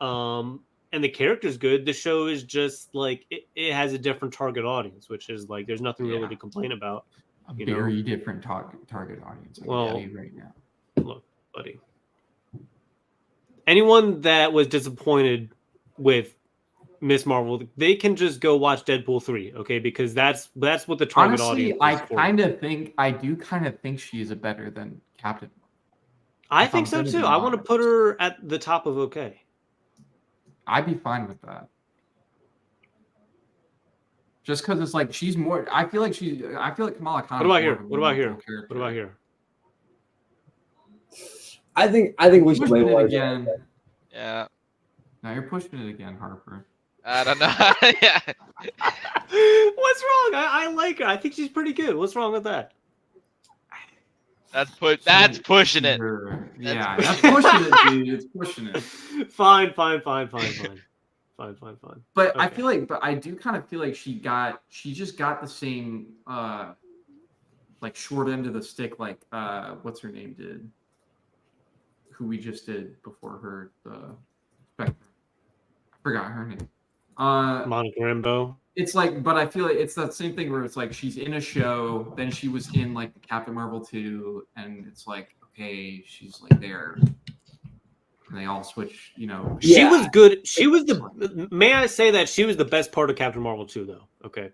And the character's good. The show is just like it has a different target audience, which is like there's nothing really to complain about. A very different target audience. I can tell you right now. Look, buddy. Anyone that was disappointed with Miss Marvel, they can just go watch Deadpool 3, okay? Because that's what the target Honestly, audience is for. I do kind of think she is better than Captain. I if think I'm so gonna too. be I want to honest. put her at the top of okay. I'd be fine with that. Just because it's like she's more. I feel like Kamala Khan. What about here? What about here? What about here? I think we should Pushing label it her again. Yeah. Now you're pushing it again, Harper. I don't know. Yeah. What's wrong? I like her. I think she's pretty good. What's wrong with that? That's pushing it. Yeah, that's pushing it, dude. It's pushing it. Fine. Fine. But Okay. I do kind of feel like she just got the same like short end of the stick like what's her name did, who we just did before her, the Spectre. I forgot her name. Monica Rambeau. It's like, but I feel like it's that same thing where it's like she's in a show, then she was in like the Captain Marvel 2, and it's like, okay, she's like there. they all switch. You know, She was good. She was the. May I say that she was the best part of Captain Marvel 2, though? Okay.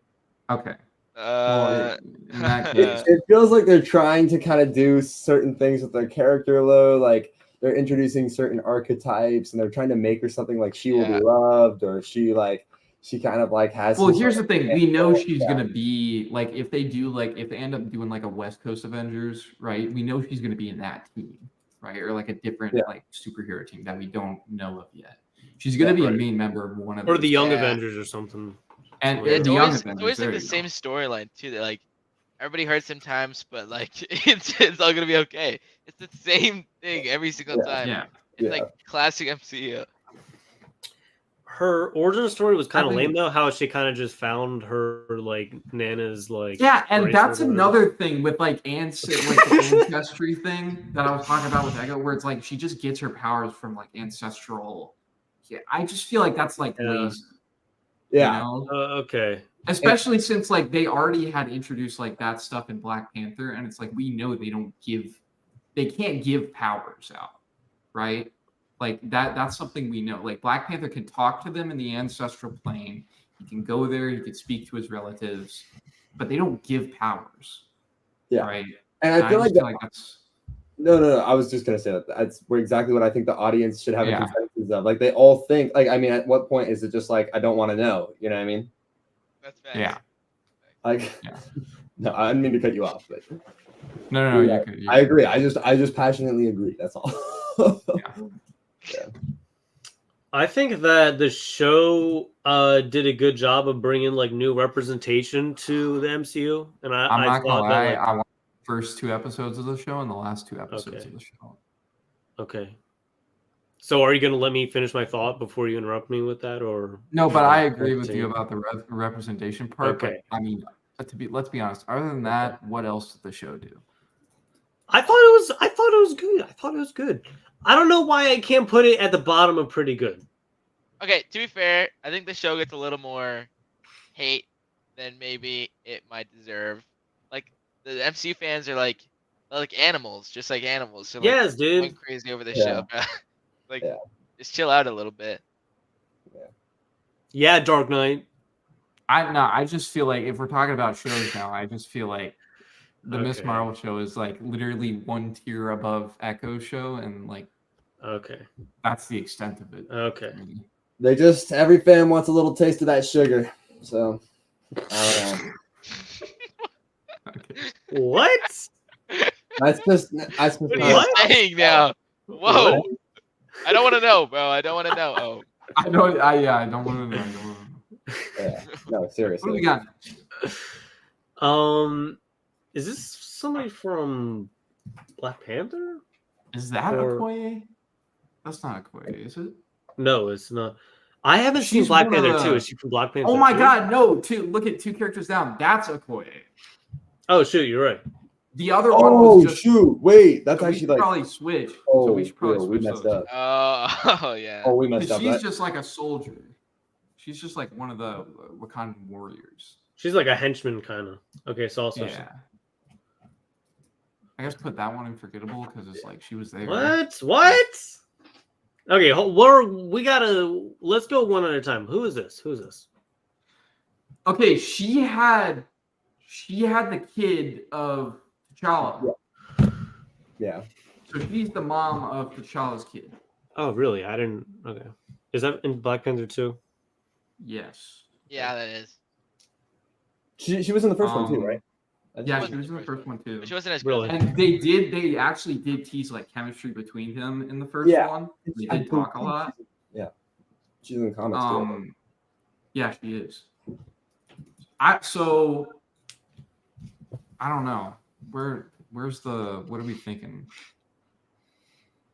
Okay. Well, in that case, it feels like they're trying to kind of do certain things with their character, though. Like they're introducing certain archetypes, and they're trying to make her something like she will be loved, or she kind of like has. Well, here's the thing: we know she's gonna be like if they end up doing like a West Coast Avengers, right? We know she's gonna be in that team, right? Or like a different like superhero team that we don't know of yet. She's gonna be a main member of one of or the Young Avengers or something. And it's always like the same storyline too. That like everybody hurts sometimes, but like it's all gonna be okay. It's the same thing every single time. Yeah, it's like classic MCU. Her origin story was kind of lame though. How she kind of just found her like Nana's like and that's another thing with like the ancestry thing that I was talking about with Echo, where it's like she just gets her powers from like ancestral. Yeah, I just feel like that's like lazy. Yeah. You know? Okay. Especially since like they already had introduced like that stuff in Black Panther, and it's like we know they can't give powers out, right? Like that's something we know. Like Black Panther can talk to them in the ancestral plane. He can go there. He can speak to his relatives, but they don't give powers. Yeah. Right. And I feel like that's. No. I was just gonna say that's exactly what I think the audience should have a consensus of. Like they all think. Like I mean, at what point is it just like I don't want to know? You know what I mean? That's bad. Yeah. Like. No, I didn't mean to cut you off, but. No. Yeah, I agree. I just passionately agree. That's all. Yeah. I think that the show did a good job of bringing like new representation to the MCU, and I'm not gonna lie. I watched the first 2 episodes of the show and the last 2 episodes of the show. Okay. So, are you going to let me finish my thought before you interrupt me with that, or no? But I agree with you about the representation part. Okay. But, I mean, let's be honest. Other than that, what else did the show do? I thought it was good. I don't know why I can't put it at the bottom of pretty good. Okay, to be fair, I think the show gets a little more hate than maybe it might deserve. Like the MCU fans are like animals, just like animals. So, like, yes, dude. Going crazy over the show, bro. Like, just chill out a little bit. Yeah, Dark Knight. I just feel like if we're talking about shows now, I just feel like the Miss Marvel show is like literally 1 tier above Echo show, and like that's the extent of it. Okay. Every fan wants a little taste of that sugar. So I don't know. What? That's just what are you saying now? Whoa. I don't want to know, bro. I don't want to know. Oh. I don't want to know. Yeah. No, seriously. What do we got? Is this somebody from Black Panther? Is that Okoye? That's not Okoye, is it? No, it's not. I haven't seen Black Panther 2. Is she from Black Panther? Oh my God, no! Look at 2 characters down. That's Okoye. Oh shoot, you're right. The other one was just. Shoot! Wait, that's so actually like. Probably switch. Oh, so we should probably switch. We messed those. up. Oh yeah. Oh, we messed up. She's just like a soldier. She's just like one of the Wakandan warriors. She's like a henchman, kind of. Okay, so also. Yeah. I guess put that one in forgettable because it's like she was there. What? Okay, let's go one at a time. Who is this? Okay, she had the kid of T'Challa. Yeah. So she's the mom of T'Challa's kid. Oh, really? I didn't. Okay. Is that in Black Panther 2? Yes. Yeah, that is. She was in the first one too, right? Yeah, she was in the first one too. But she wasn't as really. And they actually did tease like chemistry between them in the first one. They did talk a lot. Yeah. She's in the comics too. Yeah, she is. So I don't know. Where's the what are we thinking?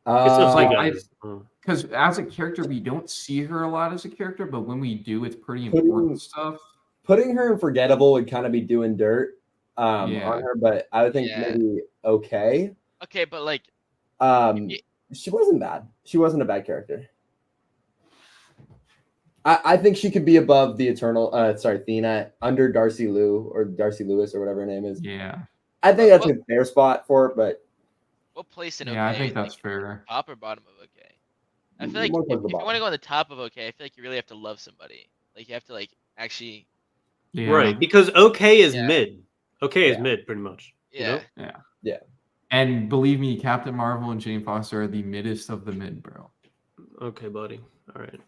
Because as a character, we don't see her a lot as a character, but when we do, it's pretty important stuff. Putting her in forgettable would kind of be doing dirt on her, but I would think maybe okay. Okay, but like, she wasn't bad. She wasn't a bad character. I think she could be above the Eternal. Athena, under Darcy Lewis or whatever her name is. Yeah, I think that's a fair spot for it, but what place in? Yeah, I think that's fair. Top or bottom of okay? I feel like More if towards the you want to bottom. go on the top of okay, I feel like you really have to love somebody. Like you have to like actually. Yeah. Right, because okay is Yeah. mid. Okay is Yeah. mid, pretty much. You know? Yeah. And believe me, Captain Marvel and Jane Foster are the middest of the mid, bro. Okay, buddy. All right.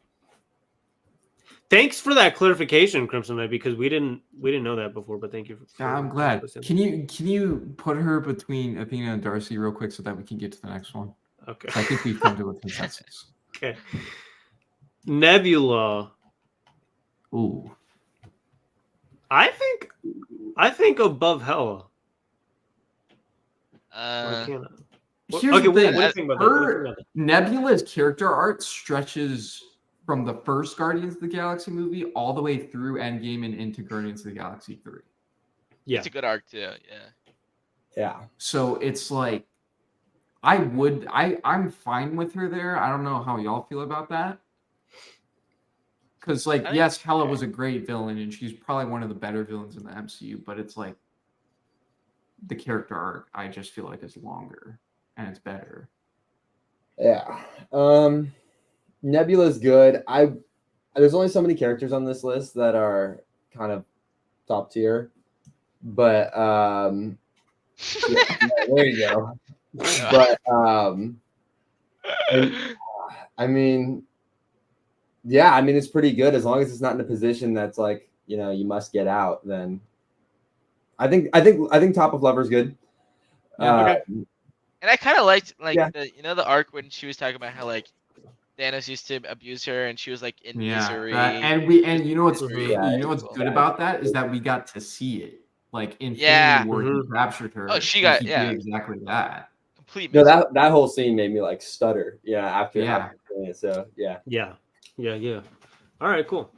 Thanks for that clarification, Crimson Knight, because we didn't know that before. But thank you. Yeah, I'm glad. Can you put her between Athena and Darcy real quick so that we can get to the next one? Okay. I think we've come to a consensus. Okay. Nebula. Ooh. I think above Hela. Why can't I? Here's Okay, the thing. what do you think about that? What do you think Her about that? Nebula's character art stretches from the first Guardians of the Galaxy movie all the way through Endgame and into Guardians of the Galaxy 3. Yeah. It's a good arc too. Yeah. Yeah. So it's like I'm fine with her there. I don't know how y'all feel about that. Because, like, I think yes, it's Hela fair. was a great villain, and she's probably one of the better villains in the MCU, but it's like the character arc, I just feel like is longer and it's better. Yeah. Nebula's good. There's only so many characters on this list that are kind of top tier. But yeah, there you go. But I mean, yeah, I mean it's pretty good as long as it's not in a position that's like, you know, you must get out, then I think Top of Lover's good. Yeah, okay. And I kind of liked Yeah. the arc when she was talking about how like Thanos used to abuse her and she was like in misery. And you know what's Yeah, you know what's good about that is that we got to see it. Like Infinity Yeah. War, he Mhm. captured her. Oh, she and got- he yeah. did exactly that. Complete No, misery. that whole scene made me like stutter. Yeah, after Yeah. doing it. So yeah. Yeah. All right, cool.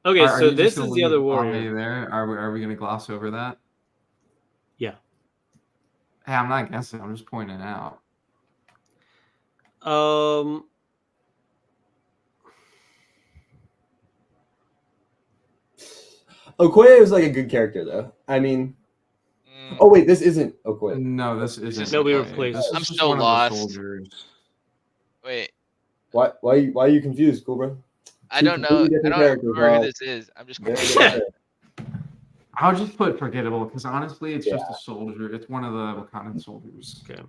Okay, Are so you this just gonna is the other leave Ame warrior. there? Are we gonna gloss over that? Yeah. Hey, I'm not guessing. I'm just pointing out. Okoye was like a good character though. I mean, Mm. oh wait, this isn't Okoye. No, this isn't. No, we Okoye. replaced- This is I'm just so one of the lost. soldiers. Wait, Why are you confused, Cobra? I Two don't know. completely I different don't characters, remember who bro. this is. I'm just Very confused. different. I'll just put forgettable because honestly, it's just Yeah. a soldier. It's one of the Wakandan soldiers. Okay.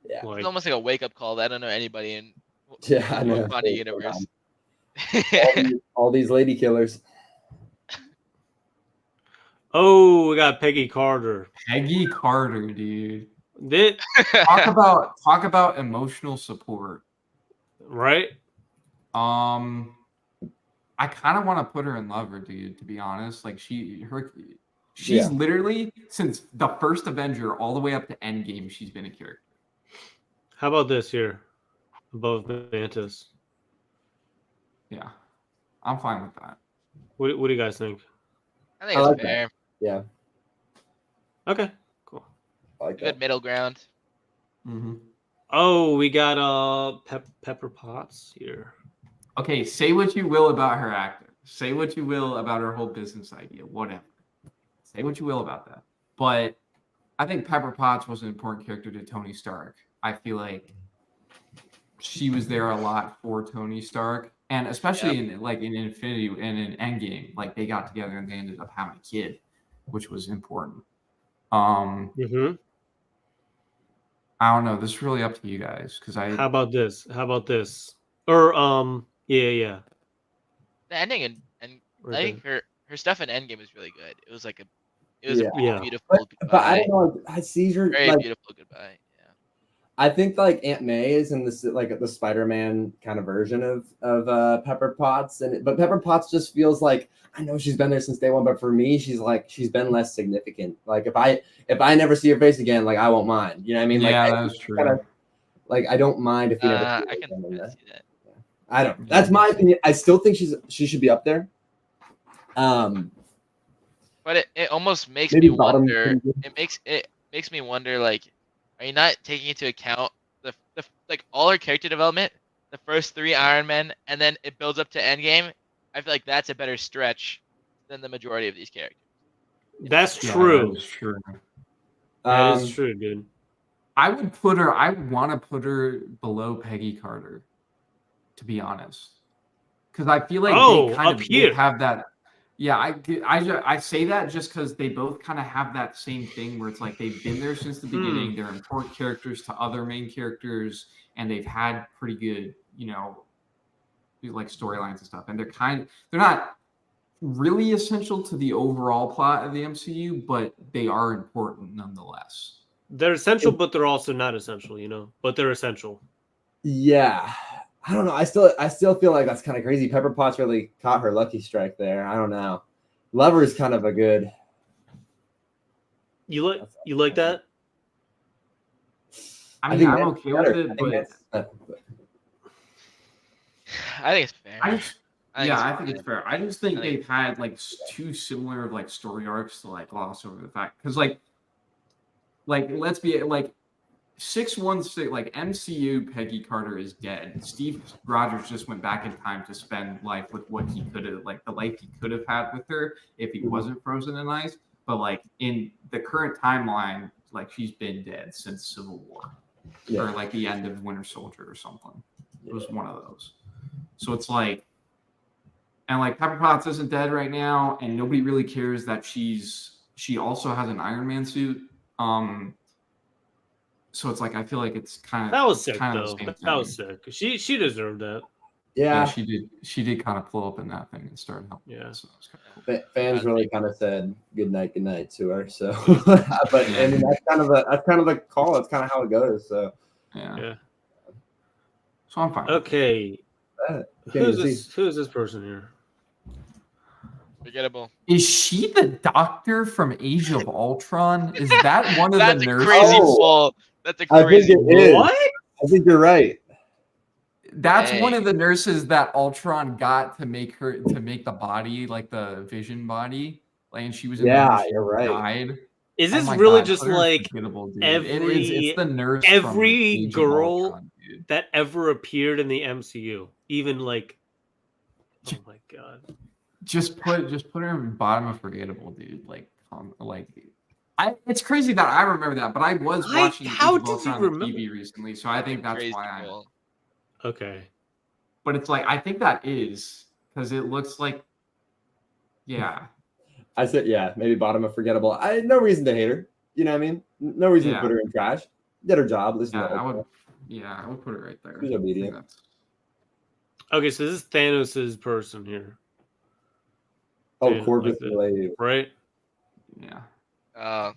Yeah. Like, It's almost like a wake up call that I don't know anybody in Yeah, I the know. Wakanda universe. All these lady killers. oh, we got Peggy Carter. Peggy Carter, dude. That Talk about emotional support. right? I kind of want to put her in Lover, dude. To be honest, like she's Yeah. literally since the first Avenger all the way up to Endgame, she's been a character. How about this here? Above Mantis. Yeah, I'm fine with that. What do you guys think? I think I it's like that. fair. Yeah. Okay, cool. I like Good that. middle ground. Mm-hmm. Oh, we got Pepper Potts here. Okay, say what you will about her acting. Say what you will about her whole business idea. Whatever. Say what you will about that. But I think Pepper Potts was an important character to Tony Stark. I feel like she was there a lot for Tony Stark, and especially in Infinity and in Endgame, like they got together and they ended up having a kid, which was important. Mm-hmm. I don't know. This is really up to you guys because How about this? Or yeah. The ending and Right I think her stuff in Endgame is really good. It was like a Yeah. beautiful But I goodbye. don't know. I see her Very like beautiful goodbye. Yeah. I think like Aunt May is in this like the Spider-Man kind of version of Pepper Potts, but Pepper Potts just feels like I know she's been there since day one, but for me, she's been less significant. Like if I never see her face again, like I won't mind. You know what I mean? Like yeah, that's true. kinda, like I don't mind if we never. See I her can again in that. see that. I don't. That's my opinion. I still think she should be up there. But it almost makes Maybe me bottom wonder. three. It makes me wonder. Like, are you not taking into account the like all her character development, the first 3 Iron Men, and then it builds up to Endgame? I feel like that's a better stretch than the majority of these characters. That's Yeah, true. that is true. That is true, dude. I would put her. I want to put her below Peggy Carter, to be honest, because I feel like Oh, they kind up of here. have that. Yeah, I say that just because they both kind of have that same thing where it's like they've been there since the beginning. They're important characters to other main characters, and they've had pretty good, like storylines and stuff. And they're not really essential to the overall plot of the MCU, but they are important nonetheless. They're essential, but they're also not essential, but they're essential. Yeah. I don't know. I still feel like that's kind of crazy. Pepper Potts really caught her lucky strike there. I don't know. Lover is kind of a good. You like that? I mean, I'm okay with it, but I think it's fair. I think it's fair. I just think they've had like two similar like story arcs to like gloss over the fact because like let's be like 616 like MCU Peggy Carter is dead. Steve Rogers just went back in time to spend life with what he could have like the life he could have had with her if he wasn't frozen in ice. But like in the current timeline, like she's been dead since Civil War or like the end of Winter Soldier or something. It was one of those. So it's like, and like Pepper Potts isn't dead right now, and nobody really cares that she also has an Iron Man suit. So it's like I feel like it's kind of that was sick kind though. That was sick. She deserved that. Yeah, she did. She did kind of pull up in that thing and start helping. Yeah, so it was kind of cool. Fans really kind of said good night to her. So, but I mean that's kind of the call. That's kind of how it goes. So yeah. So I'm fine. Okay. Who's this person here? Forgettable. Is she the doctor from Age of Ultron? Is that one of That's the a nurses? crazy pull. That's a crazy I think it is. What? I think you're right. That's one of the nurses that Ultron got to make the body like the Vision body, like, and she was in you're right. Died. Is this my really God, just put her in like Forgettable, dude. it's the nurse every from Age of girl Ultron, dude. that ever appeared in the MCU, even like, oh my God. Just put her in bottom of Forgettable, dude. It's crazy that I remember that, but I was watching how Age of did you Ultron on remember? TV recently, so I think that's Crazy why. pull. Okay. But it's like I think that is because it looks like, yeah. I said maybe bottom of Forgettable. I had no reason to hate her. You know what I mean? No reason to put her in trash. Did her job. Listen to I would put it right there. She's obedient. Okay, so this is Thanos' person here. Oh, Dude, Corvus like Glaive. Right? Yeah. Yeah.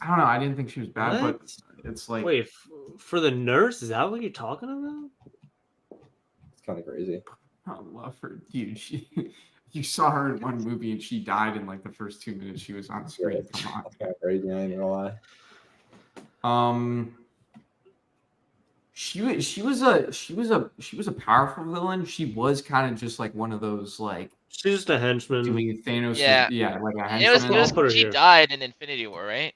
I don't know. I didn't think she was bad, What? but it's like Wait, for the nurse? Is that what you're talking about? It's kind of crazy. I love her, dude. You saw her in one movie and she died in like the first 2 minutes she was on screen. Come on. That's kind of crazy. I ain't gonna lie. She was a powerful villain. She was kind of just like one of those like She's just a henchman. doing Thanos. Yeah. Like a It was henchman. she died in Infinity War, right?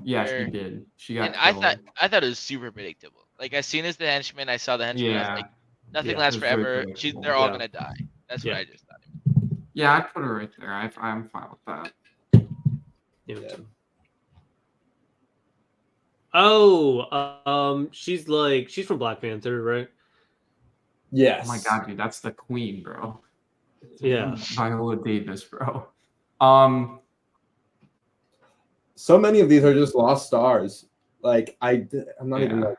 Yeah, she did. She got. And killed. I thought it was super predictable. Like as soon as the henchman, I saw the henchman. I was like, nothing Yeah, lasts it was very forever. predictable. They're all Yeah. gonna die. That's Yeah. what I just thought. Yeah, I put her right there. I'm fine with that. Yeah. Oh, she's from Black Panther, right? Yes. Oh my God, dude, that's the queen, bro. Yeah. Viola Davis, bro. So many of these are just lost stars. Like I'm not even like,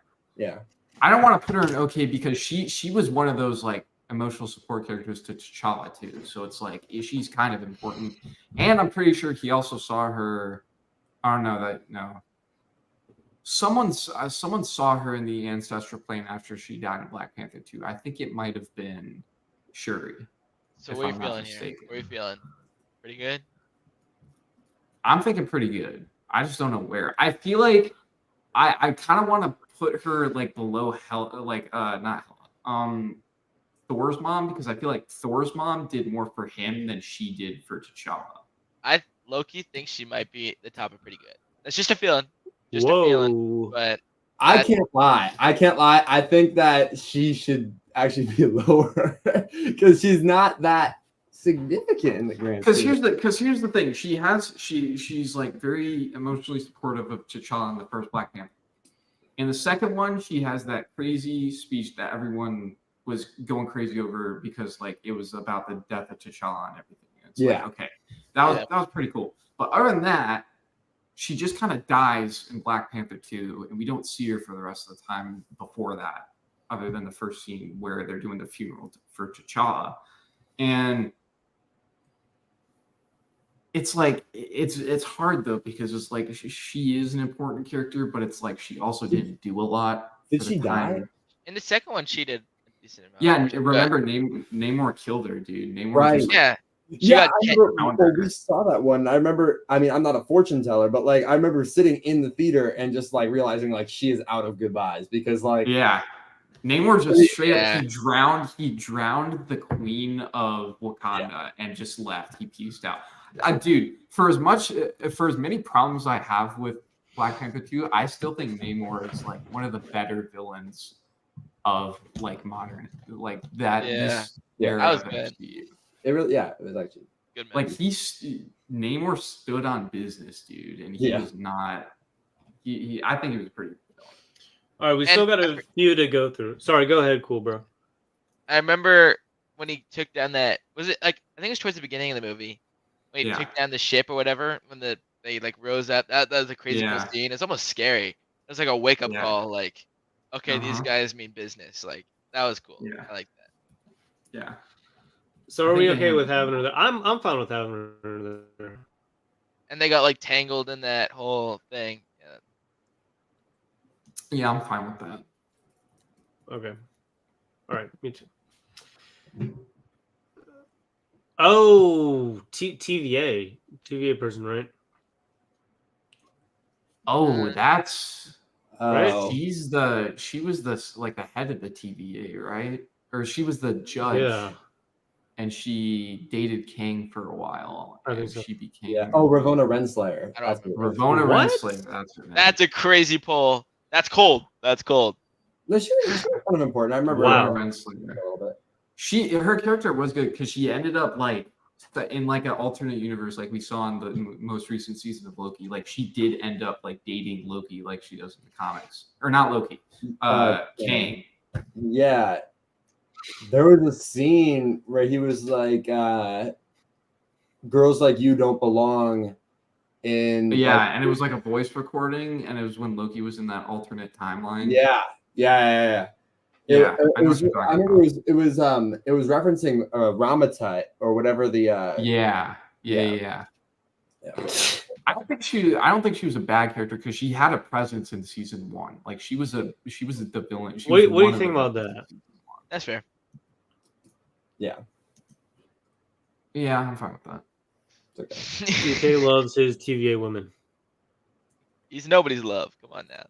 I don't want to put her in okay because she was one of those like emotional support characters to T'Challa too. So it's like she's kind of important. And I'm pretty sure he also saw her. I don't know no. Someone saw her in the ancestral plane after she died in Black Panther 2. I think it might have been Shuri. So what are you feeling here? What are you feeling? Pretty good? I'm thinking pretty good. I just don't know where. I feel like I kind of want to put her like below Thor's mom because I feel like Thor's mom did more for him than she did for T'Challa. I low-key think she might be the top of pretty good. That's just a feeling. Just Whoa. a feeling. But I can't lie. I think that she should actually be lower because she's not that significant in the grand. Because scheme. here's the thing. She's like very emotionally supportive of T'Challa in the first Black Panther. In the second one, she has that crazy speech that everyone was going crazy over because like it was about the death of T'Challa and everything. It's like, okay, that was pretty cool. But other than that, she just kind of dies in Black Panther 2, and we don't see her for the rest of the time before that, other than the first scene where they're doing the funeral for T'Challa. And it's like it's hard though because it's like she is an important character, but it's like she also didn't do a lot. Did she die? In the second one, she did a decent amount. Yeah, and remember Namor killed her, dude. Namor Right. just, Yeah. Yeah, got I remember when we saw that one. I remember. I mean, I'm not a fortune teller, but like I remember sitting in the theater and just like realizing like she is out of goodbyes because like yeah. Namor just straight Yeah. up he drowned the queen of Wakanda and just left. He pieced out. Dude, for as many problems I have with Black Panther 2, I still think Namor is like one of the better villains of like modern like that. Yeah. Era That was of good. MCU. it really. Yeah, it was actually Good man. Like Namor stood on business, dude, and he was not. I think he was pretty. All right, we still got a few to go through. Sorry, go ahead, cool, bro. I remember when he took down that. Was it like I think it was towards the beginning of the movie when he took down the ship or whatever when they like rose up. That was a crazy cool scene. It's almost scary. It was like a wake up call. Like, okay, these guys mean business. Like that was cool. Yeah. I like that. Yeah. So are we okay with having her there? I'm fine with having her there. And they got like tangled in that whole thing. Yeah, I'm fine with that. Okay. All right, me too. Oh, TVA person, right? Oh, that's Oh. she was the like the head of the TVA, right? Or she was the judge. Yeah. And she dated Kang for a while. I think And so. she became Ravonna Renslayer. I don't That's remember. Ravonna What? Renslayer. That's her name. That's a crazy pull. That's cold. That's cold. No, she was kind of important. I remember. Ravonna Wow. Renslayer. a little bit. Her character was good because she ended up like in like an alternate universe, like we saw in the most recent season of Loki. Like she did end up like dating Loki, like she does in the comics, or not Loki, Kang. Yeah, there was a scene where he was like, "Girls like you don't belong." In And it was like a voice recording, and it was when Loki was in that alternate timeline. Yeah. It was. I remember it was referencing Ramatut or whatever the. Yeah. I don't think she was a bad character because she had a presence in season 1. Like she was the villain. What do you think about that? That's fair. Yeah. Yeah, I'm fine with that. It's okay. DK loves his TVA women. He's nobody's love. Come on now.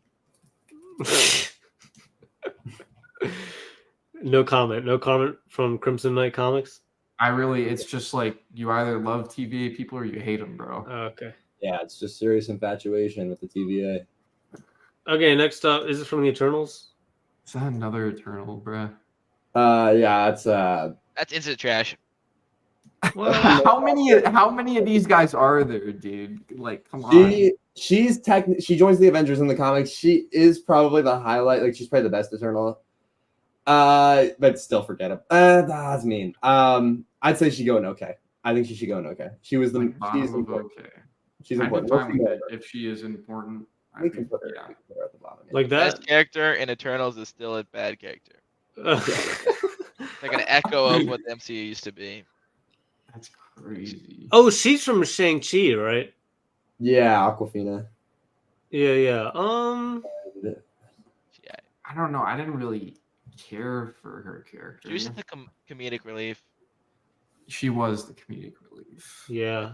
No comment. No comment from Crimson Knight Comics. It's just like you either love TVA people or you hate them, bro. Okay. Yeah, it's just serious infatuation with the TVA. Okay, next up, is it from the Eternals? Is that another Eternal, bro? Yeah, it's That's instant trash. Well, How many of these guys are there, dude? Like, come on. she joins the Avengers in the comics. She is probably the highlight. Like, she's probably the best Eternal. But still forget it. That's mean. I'd say she going okay. I think she should go in okay. She was the she's important. Okay. She's I'd be important. fine with it if she is important. We can put her at the bottom. Yeah. like that? Best character in Eternals is still a bad character. Like an echo of what the MCU used to be. That's crazy. Oh, she's from Shang-Chi, right? Yeah, Aquafina. Yeah. Yeah. I don't know. I didn't really care for her character. She was just the comedic relief. She was the comedic relief. Yeah.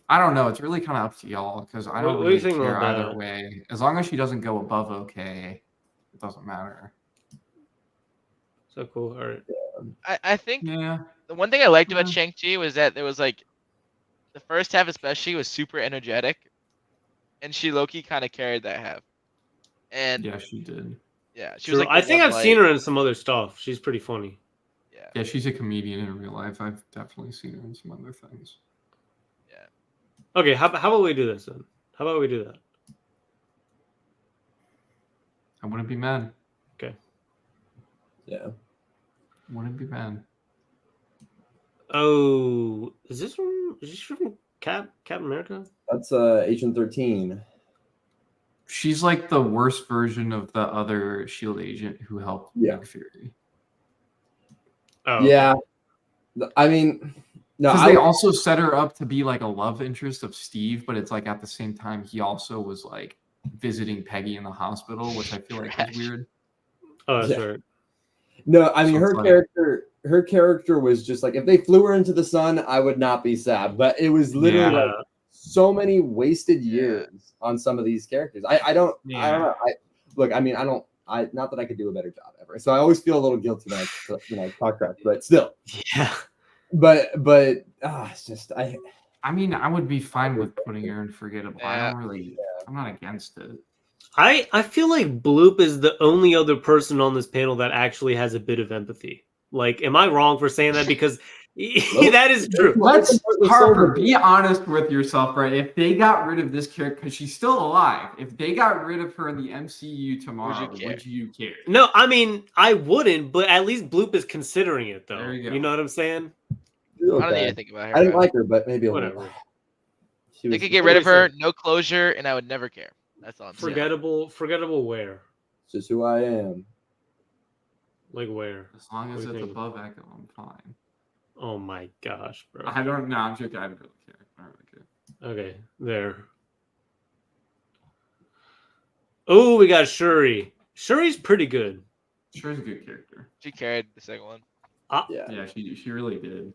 I don't know. It's really kind of up to y'all because I don't What do really you think care about either that? way. As long as she doesn't go above okay, it doesn't matter. So cool. All right. I think Yeah. the one thing I liked about Yeah. Shang-Chi was that there was like the first half especially was super energetic, and she low-key kind of carried that half. And Yeah, she did. she was True. like I the think one I've seen light. her in some other stuff. She's pretty funny. Yeah. Yeah, she's a comedian in real life. I've definitely seen her in some other things. Yeah. Okay, how about we do this then? How about we do that? I wouldn't be mad. Okay. Yeah. Wouldn't be mad. Oh, is this from Captain America? That's Agent 13. She's like the worst version of the other Shield agent who helped Yeah. Nick Fury. Oh, Yeah. I mean, no, Because I they would- also set her up to be like a love interest of Steve, but it's like at the same time he also was like visiting Peggy in the hospital, which I feel like was Trash. weird. Oh, that's Yeah. right. No, I mean So her it's like- character was just like if they flew her into the sun, I would not be sad. But it was literally Yeah. like so many wasted Yeah. years on some of these characters. I don't Yeah. know. Not that I could do a better job ever. So I always feel a little guilty when I talk crap, but still. Yeah. But it's just I mean, I would be fine with putting her in forgettable. Yeah. I'm not against it. I feel like Bloop is the only other person on this panel that actually has a bit of empathy. Like, am I wrong for saying that? Because that is true. Let's Let's Harper, start with- be honest with yourself, right? If they got rid of this character, because she's still alive, if they got rid of her in the MCU tomorrow, care? would you care? No, I mean I wouldn't, but at least Bloop is considering it though. There you go. You know what I'm saying? I don't need okay. to think about her. I didn't bro. like her, but maybe a Whatever. little. She They was could get What rid do of we her, say? no closure, and I would never care. That's all I'm saying. Forgettable where? just who I am. Like where? As long What as do you it's think? above Echo, I'm fine. Oh my gosh, bro. I don't know. I'm joking. I don't really care. I don't really care. Okay, there. Oh, we got Shuri. Shuri's pretty good. Sure is a good character. She carried the second one. Yeah. Yeah, she really did.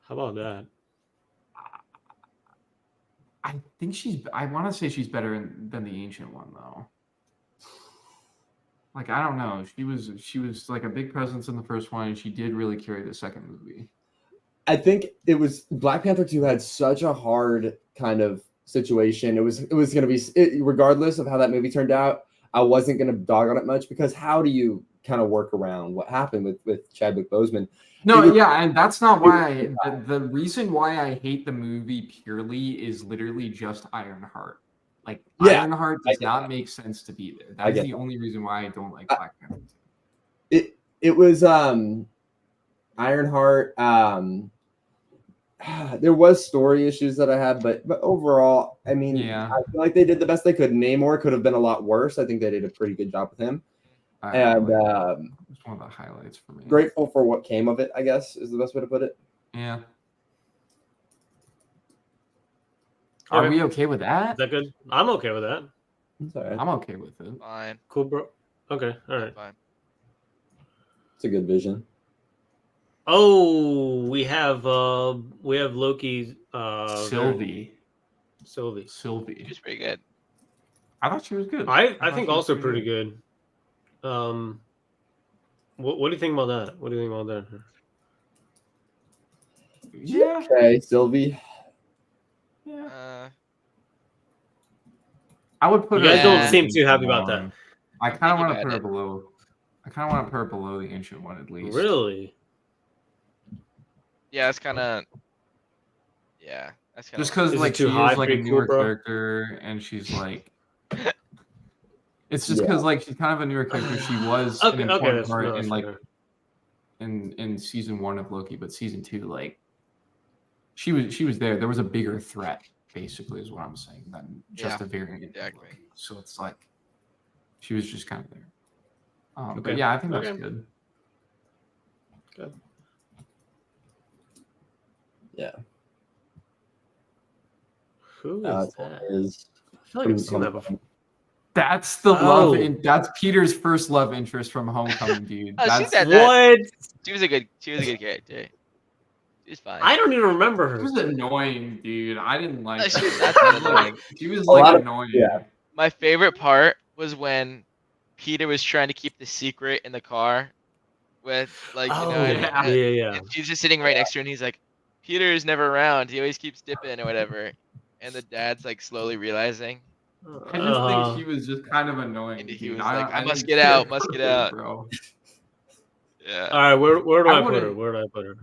How about that? I think I want to say she's better than the ancient one though. Like I don't know. She was like a big presence in the first one, and she did really carry the second movie. I think it was Black Panther 2 had such a hard kind of situation. It was going to be regardless of how that movie turned out. I wasn't going to dog on it much because how do you kind of work around what happened with Chadwick Boseman? No, It was- yeah, and that's not why the reason why I hate the movie purely is literally just Ironheart. Like Yeah, Ironheart I does get not that. make sense to be there. I That's get the that. only reason why I don't like I- Black Panther 2. It was Ironheart. There was story issues that I had, but overall, I mean, Yeah. I feel like they did the best they could. Namor could have been a lot worse. I think they did a pretty good job with him, and It's one of the highlights for me. grateful for what came of it. I guess is the best way to put it. Yeah. Are Okay. we okay with that? Is that good? I'm okay with that. It's all right. I'm okay with it. Fine. Cool, bro. Okay, all right. Fine. It's a good vision. Oh, we have Loki's Sylvie. Sylvie. Sylvie. She's pretty good. I thought she was good. I thought think she was also pretty good. What do you think about that? What do you think about that? Yeah. Okay, Sylvie. Yeah. I would put You her. guys don't Yeah. seem too happy about that. I kind of thinking want to put her about it. below. I kind of want to put her below the ancient one at least. Really? Yeah, it's kind of. Yeah, that's kind Just of. because Is it like too she high is for like a you, newer bro? character, and she's like. It's just Yeah. because like she's kind of a newer character. She was an Okay, important that's, part no, in that's like fair. in season 1 of Loki, but season 2 like she was there. There was a bigger threat, basically, is what I'm saying, than just Yeah, a variant. of exactly. Loki. So it's like she was just kind of there. Okay. But yeah, I think that's Okay. good. Good. Yeah. Who Uh, is that? is I feel like I've seen that before. That's the Oh. love. That's Peter's first love interest from Homecoming, dude. Oh, she's That's that- What? She was a good character. She's fine. I don't even remember her. She was annoying, dude. I didn't like No, her. she was not that annoying. She was A lot like of- annoying. yeah. My favorite part was when Peter was trying to keep the secret in the car with like Oh, and, yeah. and- yeah. and she's just sitting right next to her and he's like, Peter is never around. He always keeps dipping or whatever. And the dad's like slowly realizing. I just think she was just kind of annoying. And he dude. was like, I must didn't get care out, for must get her, out. bro. Yeah. All right, where do I I put her? wouldn't- Where do I put her?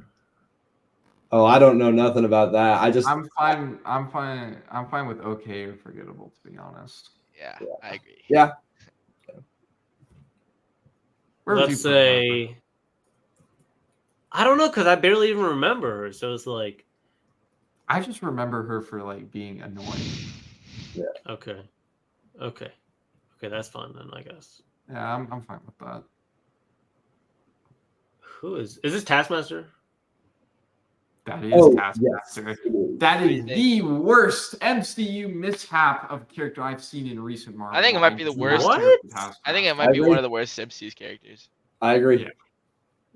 Oh, I don't know nothing about that. I just I'm fine. I'm fine with okay or forgettable, to be honest. Yeah, I agree. yeah. Where would you Let's put her? say. I don't know because I barely even remember her. So it's like, I just remember her for like being annoying. okay, okay, that's fine then, I guess. Yeah, I'm fine with that. Who is this Taskmaster? That is Oh, Taskmaster. yes. That What do you is think? the worst MCU mishap of character I've seen in recent Marvel. I think it might be the do worst. not care What? for Taskmaster. I think it I might be agree. one of the worst MCU's characters. I agree. Yeah.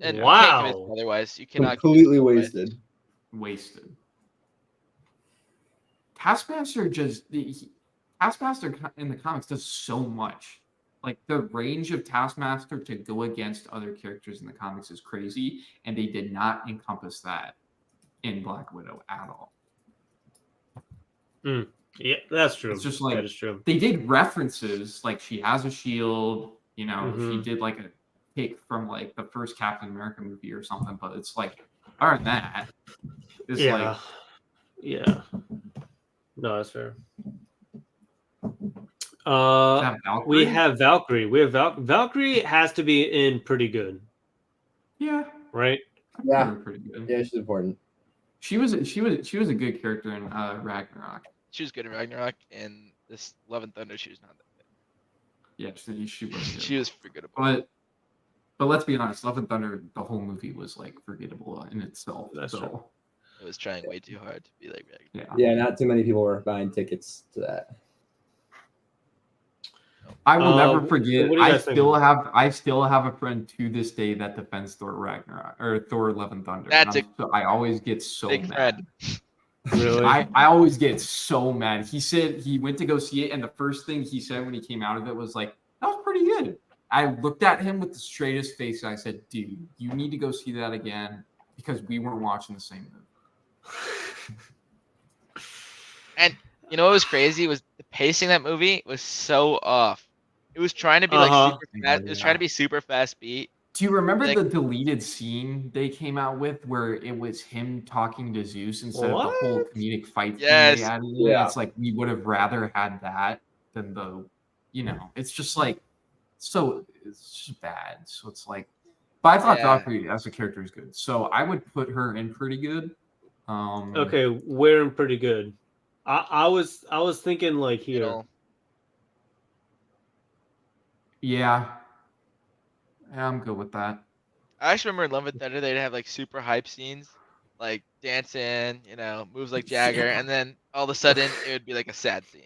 And Wow. you can't convince me otherwise. You cannot Completely convince me wasted. Wasted. Taskmaster Taskmaster in the comics does so much. Like the range of Taskmaster to go against other characters in the comics is crazy, and they did not encompass that in Black Widow at all. Yeah, that's true. It's just like that is true. they did references, like she has a shield, you know, she Mhm. did like a take from like the first Captain America movie or something, but it's like other than that, it's Yeah, like yeah. No, that's fair. that Valkyrie? We have Valkyrie. Valkyrie has to be in pretty good, yeah, right? I Yeah. think they're pretty good. Yeah, she's important. She was a good character in Ragnarok. She was good in Ragnarok, and this Love and Thunder, she was not that Yeah, she was good. good. She was forgettable. But let's be honest, Love and Thunder, the whole movie was like forgettable in itself. That's true. It was trying way too hard to be like Ragnarok. Yeah. Yeah, not too many people were buying tickets to that. I will never so forget. what do you guys think? I still have a friend to this day that defends Thor Ragnarok or Thor Love and Thunder. That's and I always get so Big mad. friend. Really? I always get so mad. He said he went to go see it, and the first thing he said when he came out of it was like, "That was pretty good." I looked at him with the straightest face, and I said, "Dude, you need to go see that again because we weren't watching the same movie." And you know what was crazy was the pacing of that movie was so off. It was trying to be like super fast. It was trying to be super fast beat. Do you remember Like- the deleted scene they came out with where it was him talking to Zeus instead of the whole What? comedic fight Yes. thing they added in? Yeah. It's like we would have rather had that than the, you know, it's just like it's just bad. So it's like, but I thought Yeah. Valkyrie as a character is good. So I would put her in pretty good. Okay, wearing pretty good. I was thinking like here. Middle. Yeah, I'm good with that. I actually remember in Love and Thunder they'd have like super hype scenes, like dancing, you know, moves like Jagger, Yeah. and then all of a sudden it would be like a sad scene.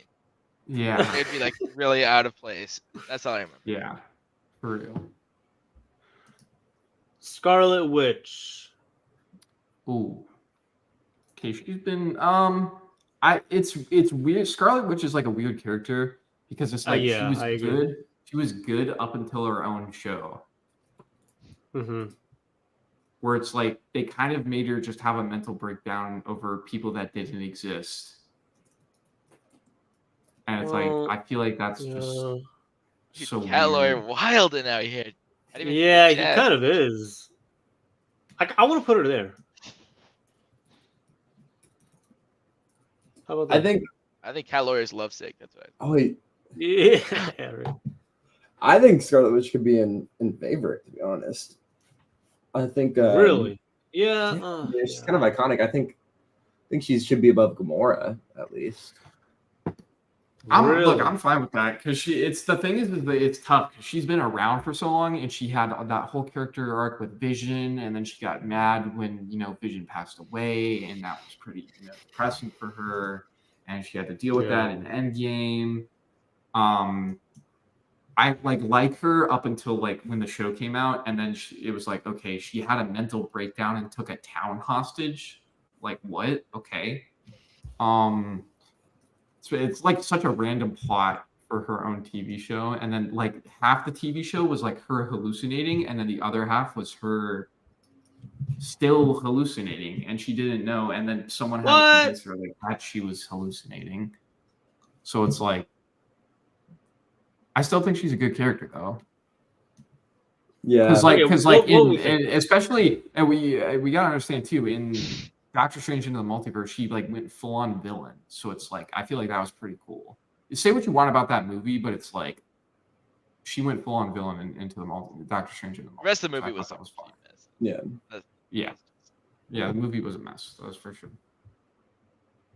Yeah, It would be like really out of place. That's all I remember. yeah, for real. Scarlet Witch. Ooh. Okay, she's been it's weird. Scarlet Witch is like a weird character because it's like yeah, she was I agree. good. She was good up until her own show, Mm-hmm. where it's like they kind of made her just have a mental breakdown over people that didn't exist. And it's Well, like I feel like that's Yeah, just so Cat Lawyer weird. Wildin' out here. I didn't even yeah, think he that. kind of is. I want to put her there. How about that? I think Cat Lawyer's lovesick. That's what Oh, wait. Yeah, right. I think Scarlet Witch could be in favorite, to be honest. I think Really? Yeah. yeah, she's kind of iconic. I think she should be above Gamora at least. Look, I'm fine with that because it's the thing is that it's tough because she's been around for so long and she had that whole character arc with Vision, and then she got mad when Vision passed away, and that was pretty depressing for her, and she had to deal with that in Endgame. I like her up until like when the show came out, and then it was like, okay, she had a mental breakdown and took a town hostage. Like what? Okay. So it's like such a random plot for her own TV show, and then like half the TV show was like her hallucinating, and then the other half was her still hallucinating, and she didn't know, and then someone had to convince her like that she was hallucinating. So it's like, I still think she's a good character though. Yeah. Because like, Okay, because what- like, what in, we think? especially, and we gotta understand too. In Doctor Strange into the Multiverse, she like went full on villain. So it's like I feel like that was pretty cool. You say what you want about that movie, but it's like she went full on villain into the Doctor Strange in the Multiverse. The rest of the I movie thought was that a was fun. mess. Yeah. That's- Yeah, yeah, the movie was a mess. That was for sure.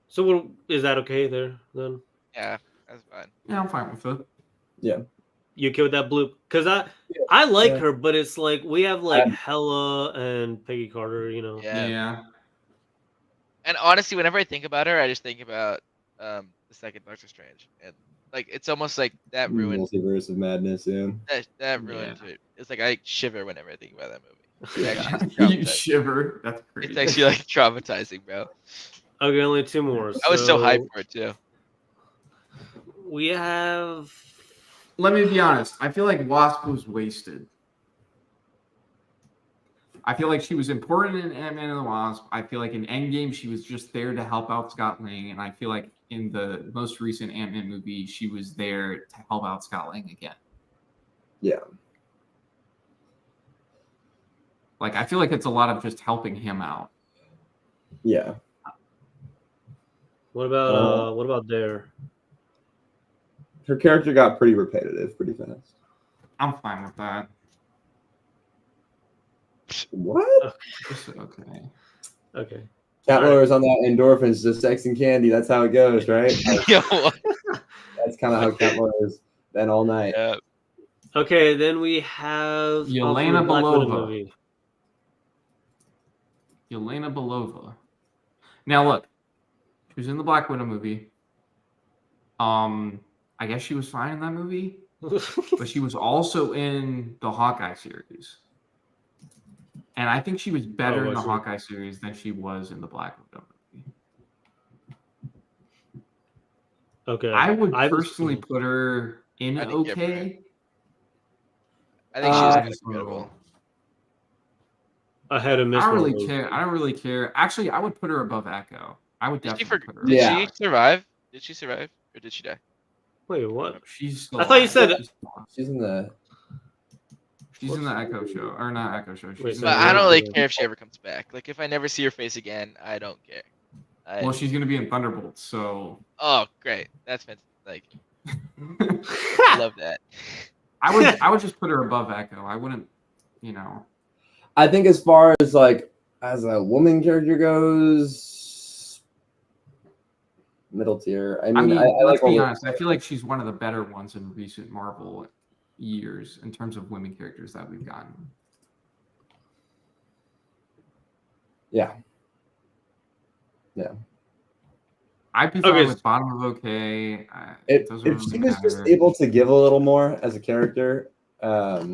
So what, is that okay there then? Yeah, that's fine. Yeah, I'm fine with it. You okay with that Bloop? Because I like Yeah. her, but it's like we have like Hella and Peggy Carter, you know. Yeah. And honestly, whenever I think about her, I just think about the second Doctor Strange, and like it's almost like that ruined Multiverse of Madness. Yeah. that ruined it. It's like I shiver whenever I think about that movie. Yeah. Actually, it's You traumatizing. shiver. That's crazy. It's actually like traumatizing, bro. Okay, only two more. I was so hyped for it too. We have. Let me be honest. I feel like Wasp was wasted. I feel like she was important in Ant-Man and the Wasp. I feel like in Endgame she was just there to help out Scott Lang, and I feel like in the most recent Ant-Man movie she was there to help out Scott Lang again. Yeah. Like I feel like it's a lot of just helping him out. Yeah. What about there? Her character got pretty repetitive pretty fast. I'm fine with that. What? Okay. Okay. Cat Lawyer's on that endorphins, just sex and candy. That's how it goes, right? Yo, That's kind of how Cat Lawyer's been all night. yeah. Okay, then we have Yelena from the Black Widow Belova. movie. Yelena Belova. Now look, she was in the Black Widow movie. I guess she was fine in that movie, but she was also in the Hawkeye series. And I think she was better in the was she? Hawkeye series than she was in the Black Widow movie. Okay. I would haven't personally seen it. put her in I think okay. I think I she's just incredible. Ahead of Miss I don't Marvel. really care. I don't really care. Actually, I would put her above Echo. I would Did she definitely put her. Did Yeah. she survive? Did she survive, or did she die? Wait, what? She's still I thought you alive. said- She's in the. She's in the Echo show, or not Echo show. She's Wait, in so But the- I don't really Yeah. care if she ever comes back. Like if I never see her face again, I don't care. Well, she's gonna be in Thunderbolts, so Oh, great. That's fantastic. Like I love that. I would just put her above Echo. I wouldn't, you know. I think as far as like as a woman character goes, middle tier. I mean, I let's like be all honest. I feel like she's one of the better ones in recent Marvel years in terms of women characters that we've gotten. Yeah. I'd be Okay, fine with bottom of okay. If doesn't if really she was just matter. able to give a little more as a character, But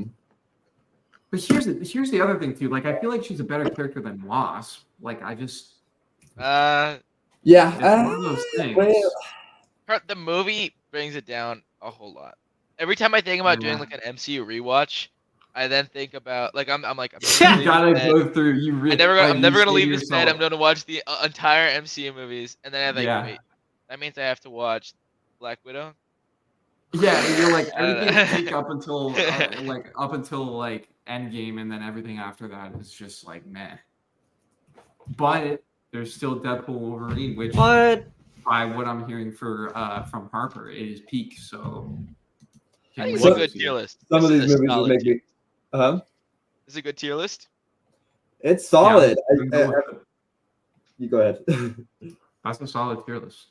here's the other thing too. Like I feel like she's a better character than Wasp. Like I just yeah, it's one of those things. The movie brings it down a whole lot. Every time I think about doing like an MCU rewatch, I then think about like I'm like You gotta go through. I'm never gonna leave this bed. I'm gonna watch the entire MCU movies, and then I think, Yeah. wait, that means I have to watch Black Widow. Yeah, and you're like everything Uh, peak up until like Endgame, and then everything after that is just like meh. But there's still Deadpool Wolverine, which What? by what I'm hearing from Harper, it is peak. So I think can't it's wait a to good see tier it. list. some of This these is a movies would solid make tier- me. This is a good tier list. It's solid. Yeah, I'm gonna go with it. You go ahead. That's a solid tier list.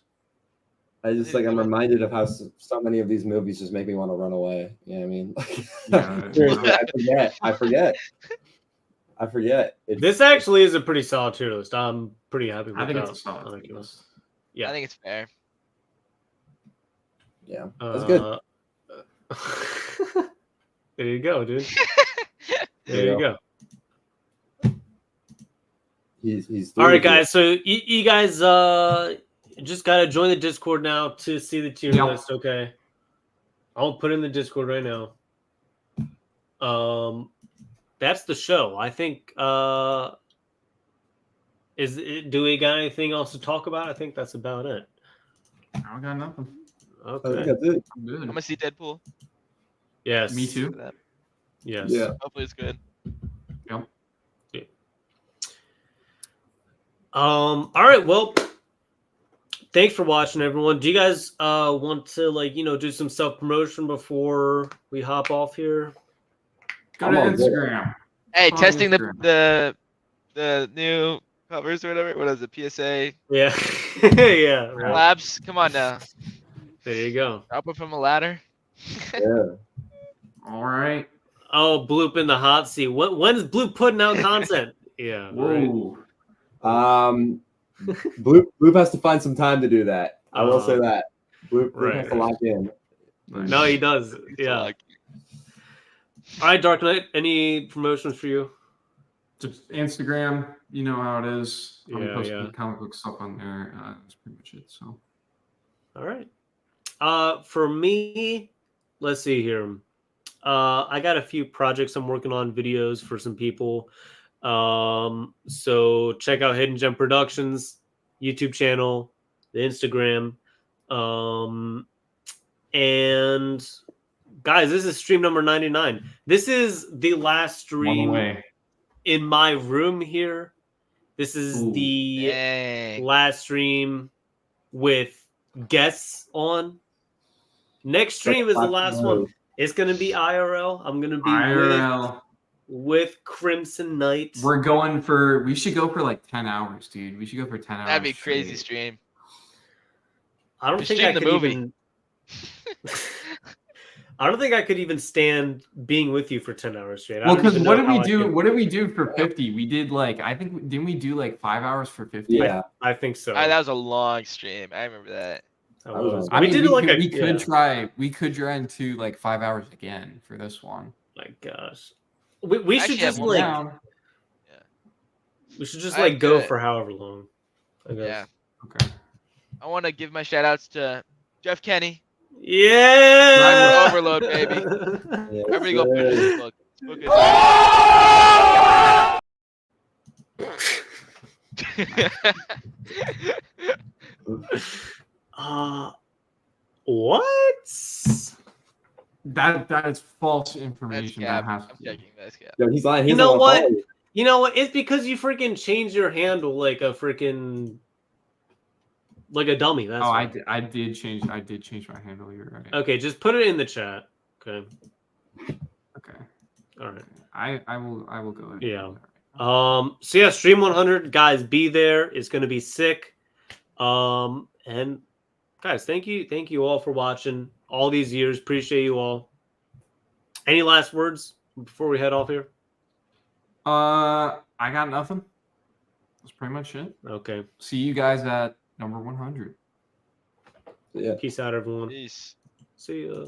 I just like I'm reminded of how so many of these movies just make me want to run away. You know what I mean? Yeah, Seriously, I forget. This actually is a pretty solid tier list. I'm pretty happy with I think that. it's a solid I like tier it. list. Yeah. I think it's fair. Yeah, that's good. There you go, dude. There you go. He's All right, guys. So you guys just gotta join the Discord now to see the tier Yep. list. Okay, I'll put in the Discord right now. That's the show. I think. Do we got anything else to talk about? I think that's about it. I don't got nothing. I think Okay. that's it. I'm good. I'm gonna see Deadpool. Yes. Me too. For that. Yes. Yeah. Hopefully it's good. Yep. All right. Well, thanks for watching, everyone. Do you guys want to do some self promotion before we hop off here? Go I'm to on board. Instagram. Hey, On testing Instagram. the new covers or whatever. What is it? PSA Yeah. Yeah. Right. labs. Come on now. There you go. Drop it from a ladder. Yeah. All right. Oh, Bloop in the hot seat. When's Bloop putting out content? Yeah. Right. Whoa. Bloop has to find some time to do that. I will say Uh, that. Bloop right, has to right. lock in. Nice. No, he does. It's Yeah. like- All right, Dark Knight. Any promotions for you? Just Instagram, you know how it is. I'm Yeah, posting yeah. comic book stuff on there. That's pretty much it. So All right. For me, let's see here. I got a few projects I'm working on, videos for some people. So check out Hidden Gem Productions YouTube channel, the Instagram. And guys, this is stream number 99. This is the last one stream away. in my room here. This is Ooh. the Dang. last stream with guests on. Next stream is the last one. It's gonna be IRL. I'm gonna be IRL. with Crimson Knight. We should go for like 10 hours, dude. We should go for 10 hours. That'd be crazy straight. stream. I don't We think stream I the could movie. even. I don't think I could even stand being with you for 10 hours straight. I Well, don't because even what know did we how I do? could- What did we do for 50? We did didn't we do like 5 hours for 50? Yeah. I think so. That was a long stream. I remember that. I I was was. on- I We mean, did we it like could, a. we could yeah. try. We could try into like 5 hours again for this one. My gosh. We should Actually, I have just one like. Down. We should just I like have go to- for however long. I guess. Yeah. Okay. I want to give my shout outs to Jeff Kenny. Yeah. Overload, baby. Yes, Everybody go pick sir. this book. This book is. What? That is false That's information. cap. That has I'm to be. checking. That's cap. Yo, he's lying. He You doesn't know wanna what? follow you. You know what? It's because you freaking changed your handle like a freaking like a dummy. That's Oh, why. I did change my handle. You're right. Okay, just put it in the chat. Okay. Okay. All right. I will go ahead. Yeah. So yeah, stream 100, guys, be there. It's gonna be sick. And guys, thank you all for watching all these years. Appreciate you all. Any last words before we head off here? I got nothing. That's pretty much it. Okay. See you guys at number 100. Yeah. Peace out, everyone. Peace. See ya.